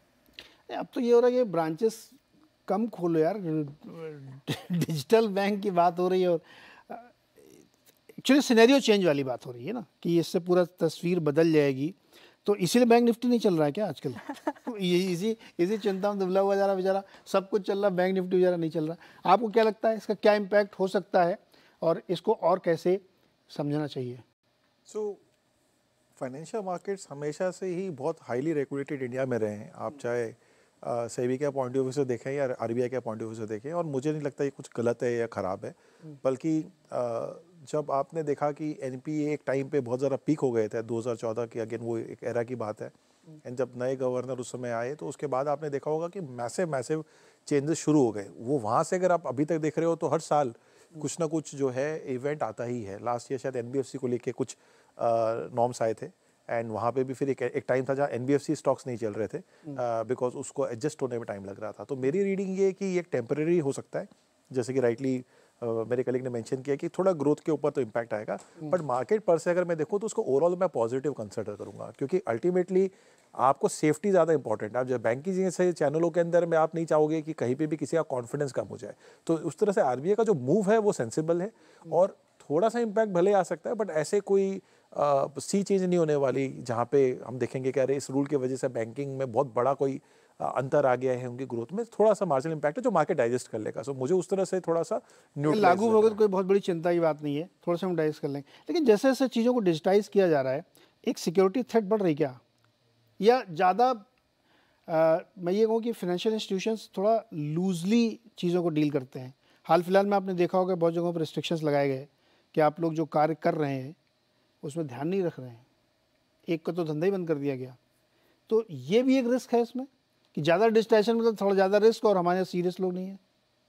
अब तो ये हो रहा है कि ब्रांचेस कम खोलो यार, डिजिटल बैंक की बात हो रही है, और एक्चुअली सिनेरियो चेंज वाली बात हो रही है ना, कि इससे पूरा तस्वीर बदल जाएगी। तो इसीलिए बैंक निफ्टी नहीं चल रहा है क्या आजकल? ये इसी चिंता में दुबला हुआ जा रहा बेचारा, सब कुछ चल रहा, बैंक निफ्टी बेचारा नहीं चल रहा। आपको क्या लगता है इसका क्या इम्पैक्ट हो सकता है, और इसको और कैसे समझना चाहिए? फाइनेंशियल मार्केट्स हमेशा से ही बहुत हाईली रेगुलेटेड इंडिया में रहे हैं। आप चाहे सेबी के पॉइंट ऑफ व्यू से देखें या आरबीआई के पॉइंट ऑफ व्यू से देखें, और मुझे नहीं लगता ये कुछ गलत है या ख़राब है। बल्कि जब आपने देखा कि एनपीए एक टाइम पे बहुत ज़्यादा पीक हो गए थे 2014 की, अगेन वो एक एरा की बात है, एंड जब नए गवर्नर उस समय आए तो उसके बाद आपने देखा होगा कि मैसिव चेंजेस शुरू हो गए। वो वहाँ से अगर आप अभी तक देख रहे हो तो हर साल कुछ ना कुछ जो है इवेंट आता ही है। लास्ट ईयर शायद एनबीएफसी को लेके कुछ नॉर्म्स आए थे, एंड वहाँ पे भी फिर एक टाइम था जहाँ एनबीएफसी स्टॉक्स नहीं चल रहे थे बिकॉज उसको एडजस्ट होने में टाइम लग रहा था। तो मेरी रीडिंग ये कि ये एक टेम्परेरी हो सकता है, जैसे कि राइटली मेरे कलीग ने मेंशन किया कि थोड़ा ग्रोथ के ऊपर तो इम्पैक्ट आएगा, बट मार्केट पर से अगर मैं देखूँ तो उसको ओवरऑल मैं पॉजिटिव कंसिडर करूँगा, क्योंकि अल्टीमेटली आपको सेफ्टी ज़्यादा इंपॉर्टेंट है। आप जब बैंकिंग जैसे चैनलों के अंदर में आप नहीं चाहोगे कि कहीं पे भी किसी का कॉन्फिडेंस कम हो जाए, तो उस तरह से आरबीआई का जो मूव है वो सेंसिबल है, और थोड़ा सा इम्पैक्ट भले आ सकता है, बट ऐसे कोई सी चेंज नहीं होने वाली जहाँ पे हम देखेंगे कि अरे इस रूल की वजह से बैंकिंग में बहुत बड़ा कोई अंतर आ गया है उनकी ग्रोथ में। थोड़ा सा मार्जिनल इम्पैक्ट है जो मार्केट डाइजेस्ट कर लेगा। सो मुझे उस तरह से थोड़ा सा लागू होगा तो कोई बहुत बड़ी चिंता की बात नहीं है, थोड़ा सा हम डाइजेस्ट कर लेंगे। लेकिन जैसे जैसे चीज़ों को डिजिटाइज किया जा रहा है, एक सिक्योरिटी थ्रेट बढ़ रही क्या, या ज़्यादा मैं ये कहूँ कि फाइनेंशियल इंस्टीट्यूशंस थोड़ा लूजली चीज़ों को डील करते हैं। हाल फिलहाल में आपने देखा होगा बहुत जगहों पर रिस्ट्रिक्शंस लगाए गए कि आप लोग जो कार्य कर रहे हैं उसमें ध्यान नहीं रख रहे हैं, एक का तो धंधा ही बंद कर दिया गया। तो ये भी एक रिस्क है इसमें कि ज़्यादा डिजिटाइजेशन मतलब थोड़ा ज़्यादा रिस्क और हमारे यहाँ सीरियस लोग नहीं है।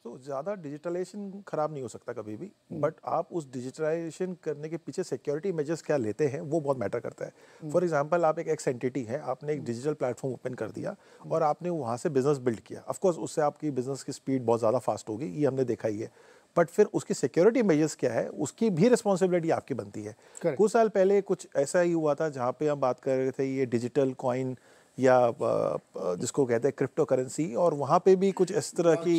तो ज़्यादा डिजिटलाइजेशन खराब नहीं हो सकता कभी भी, बट आप उस डिजिटलाइजेशन करने के पीछे सिक्योरिटी मेजर्स क्या लेते हैं वो बहुत मैटर करता है। फॉर एग्जांपल, आप एक एक्स एंटिटी है, आपने एक डिजिटल प्लेटफॉर्म ओपन कर दिया और आपने वहाँ से बिजनेस बिल्ड किया। ऑफ कोर्स उससे आपकी बिजनेस की स्पीड बहुत ज़्यादा फास्ट होगी, ये हमने देखा ही है, बट फिर उसकी सिक्योरिटी मेजर्स क्या है उसकी भी रिस्पॉन्सिबिलिटी आपकी बनती है। कुछ साल पहले कुछ ऐसा ही हुआ था जहाँ पे हम बात कर रहे थे ये डिजिटल कॉइन या जिसको कहते हैं क्रिप्टो करेंसी, और वहाँ पे भी कुछ इस तरह की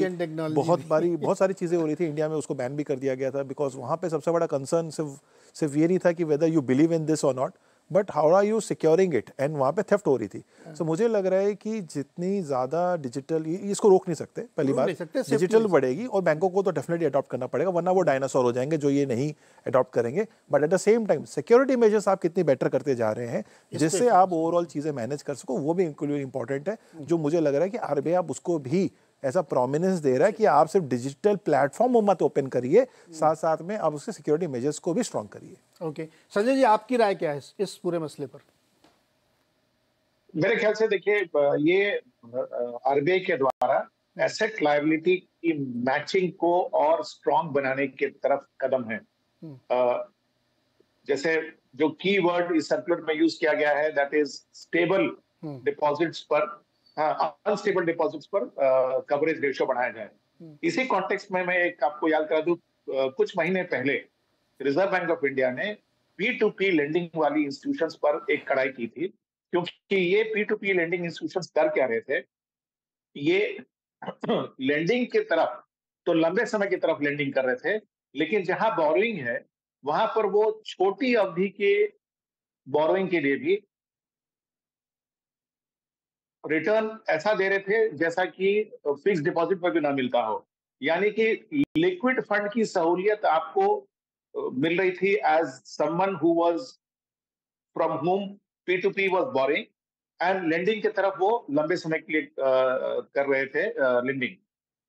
बहुत सारी चीज़ें हो रही थी। इंडिया में उसको बैन भी कर दिया गया था, बिकॉज वहाँ पे सबसे बड़ा कंसर्न सिर्फ ये नहीं था कि whether you believe in this और not, but how are you securing it, and वहाँ पे थेफ्ट हो रही थी। सो मुझे लग रहा है कि जितनी ज़्यादा डिजिटल, इसको रोक नहीं सकते, पहली बात डिजिटल बढ़ेगी और बैंकों को तो डेफिनेटली अडॉप्ट करना पड़ेगा, वरना वो डायनासोर हो जाएंगे जो ये नहीं अडॉप्ट करेंगे। But at the same time security measures आप कितनी बेटर करते जा रहे हैं जिससे आप ओवरऑल चीज़ें मैनेज कर सको, वो भी इक्वली इंपॉर्टेंट है, जो मुझे लग रहा है कि आरबीआई आप उसको भी ऐसा प्रोमिनेंस दे रहा है कि आप सिर्फ डिजिटल प्लेटफॉर्म मत ओपन करिए, साथ साथ में आप उसके सिक्योरिटी मेजर्स को भी स्ट्रॉन्ग करिए। ओके संजय जी, आपकी राय क्या है इस पूरे मसले पर? मेरे ख्याल से देखिए, ये आरबीआई के द्वारा एसेट लायबिलिटी की मैचिंग को और स्ट्रॉन्ग बनाने की तरफ कदम है। जैसे जो कीवर्ड इस सर्कुलर में यूज किया गया है, दैट इज स्टेबल डिपॉजिट्स पर, अनस्टेबल डिपॉजिट्स पर कवरेज रेशियो बढ़ाया जाए। इसी कॉन्टेक्स्ट में मैं एक आपको याद करा दूं, कुछ महीने पहले रिजर्व बैंक ऑफ इंडिया ने P2P लेंडिंग वाली इंस्टीट्यूशंस पर एक कड़ाई की थी, क्योंकि ये P2P लेंडिंग इंस्टीट्यूशंस कर क्या रहे थे, ये लेंडिंग की तरफ तो लंबे समय की तरफ लेंडिंग कर रहे थे, लेकिन जहां बोरोइंग है वहां पर वो छोटी अवधि के बोरोइंग के लिए भी रिटर्न ऐसा दे रहे थे जैसा कि फिक्स डिपॉजिट पर भी ना मिलता हो। यानी कि लिक्विड फंड की सहूलियत आपको मिल रही थी as someone who was from home P2P was boring, and lending की तरफ वो लंबे समय के लिए कर रहे थे lending.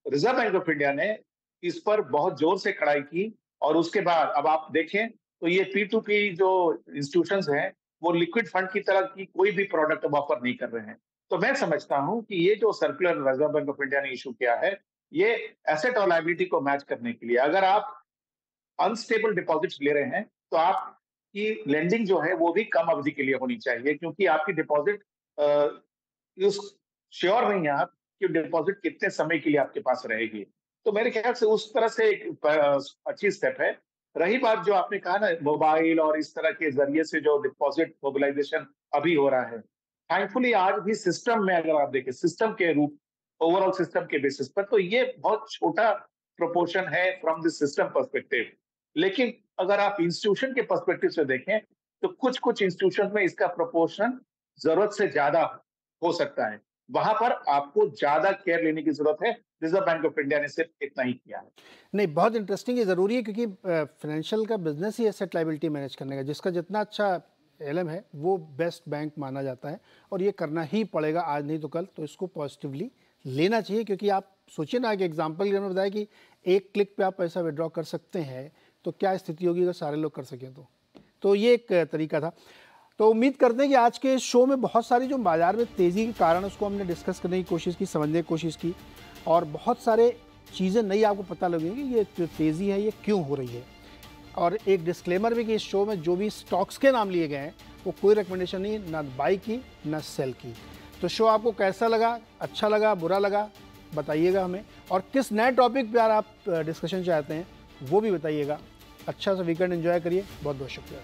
Reserve bank of India ने इस पर बहुत जोर से कड़ाई की, और उसके बाद अब आप देखें तो ये P2P जो इंस्टीट्यूशंस हैं वो लिक्विड फंड की तरह की कोई भी प्रोडक्ट ऑफर नहीं कर रहे हैं। तो मैं समझता हूं कि ये जो circular reserve bank of India ने इशू किया है, ये एसेट और लायबिलिटी को मैच करने के लिए, अगर आप अनस्टेबल डिपॉजिट्स ले रहे हैं तो आपकी लेंडिंग जो है वो भी कम अवधि के लिए होनी चाहिए, क्योंकि आपकी डिपॉजिट श्योर नहीं है आप कि डिपॉजिट कितने समय के लिए आपके पास रहेगी। तो मेरे ख्याल से उस तरह से एक अच्छी स्टेप है। रही बात जो आपने कहा ना, मोबाइल और इस तरह के जरिए से जो डिपॉजिट मोबिलाइजेशन अभी हो रहा है, थैंकफुली आज भी सिस्टम में अगर आप देखें, सिस्टम के रूप, ओवरऑल सिस्टम के बेसिस पर, तो ये बहुत छोटा प्रोपोर्शन है फ्रॉम द सिस्टम पर्सपेक्टिव। लेकिन अगर आप इंस्टीट्यूशन के पर्सपेक्टिव से देखें तो कुछ कुछ इंस्टीट्यूशन में इसका प्रोपोर्शन जरूरत से ज्यादा हो सकता है, वहां पर आपको ज्यादा केयर लेने की जरूरत है। रिजर्व बैंक ऑफ इंडिया ने सिर्फ इतना ही किया है। नहीं, बहुत इंटरेस्टिंग, ये जरूरी है, क्योंकि फाइनेंशियल का बिजनेस ही एसेट लायबिलिटी मैनेज करने का, जिसका जितना अच्छा एलएम है वो बेस्ट बैंक माना जाता है, और ये करना ही पड़ेगा आज नहीं तो कल। तो इसको पॉजिटिवली लेना चाहिए, क्योंकि आप सोचिए ना कि एग्जांपल के लिए मैंने बताया कि एक क्लिक पे आप पैसा विड्रॉ कर सकते हैं, तो क्या स्थिति होगी अगर सारे लोग कर सकें तो ये एक तरीका था। तो उम्मीद करते हैं कि आज के शो में बहुत सारी जो बाजार में तेज़ी के कारण उसको हमने डिस्कस करने की कोशिश की, समझने की कोशिश की, और बहुत सारे चीज़ें नई आपको पता लगेंगी ये जो तेज़ी है ये क्यों हो रही है। और एक डिस्क्लेमर भी कि इस शो में जो भी स्टॉक्स के नाम लिए गए हैं वो कोई रिकमेंडेशन नहीं, ना बाई की ना सेल की। तो शो आपको कैसा लगा, अच्छा लगा, बुरा लगा, बताइएगा हमें, और किस नए टॉपिक पर आप डिस्कशन चाहते हैं वो भी बताइएगा। अच्छा सा वीकेंड एंजॉय करिए। बहुत बहुत शुक्रिया।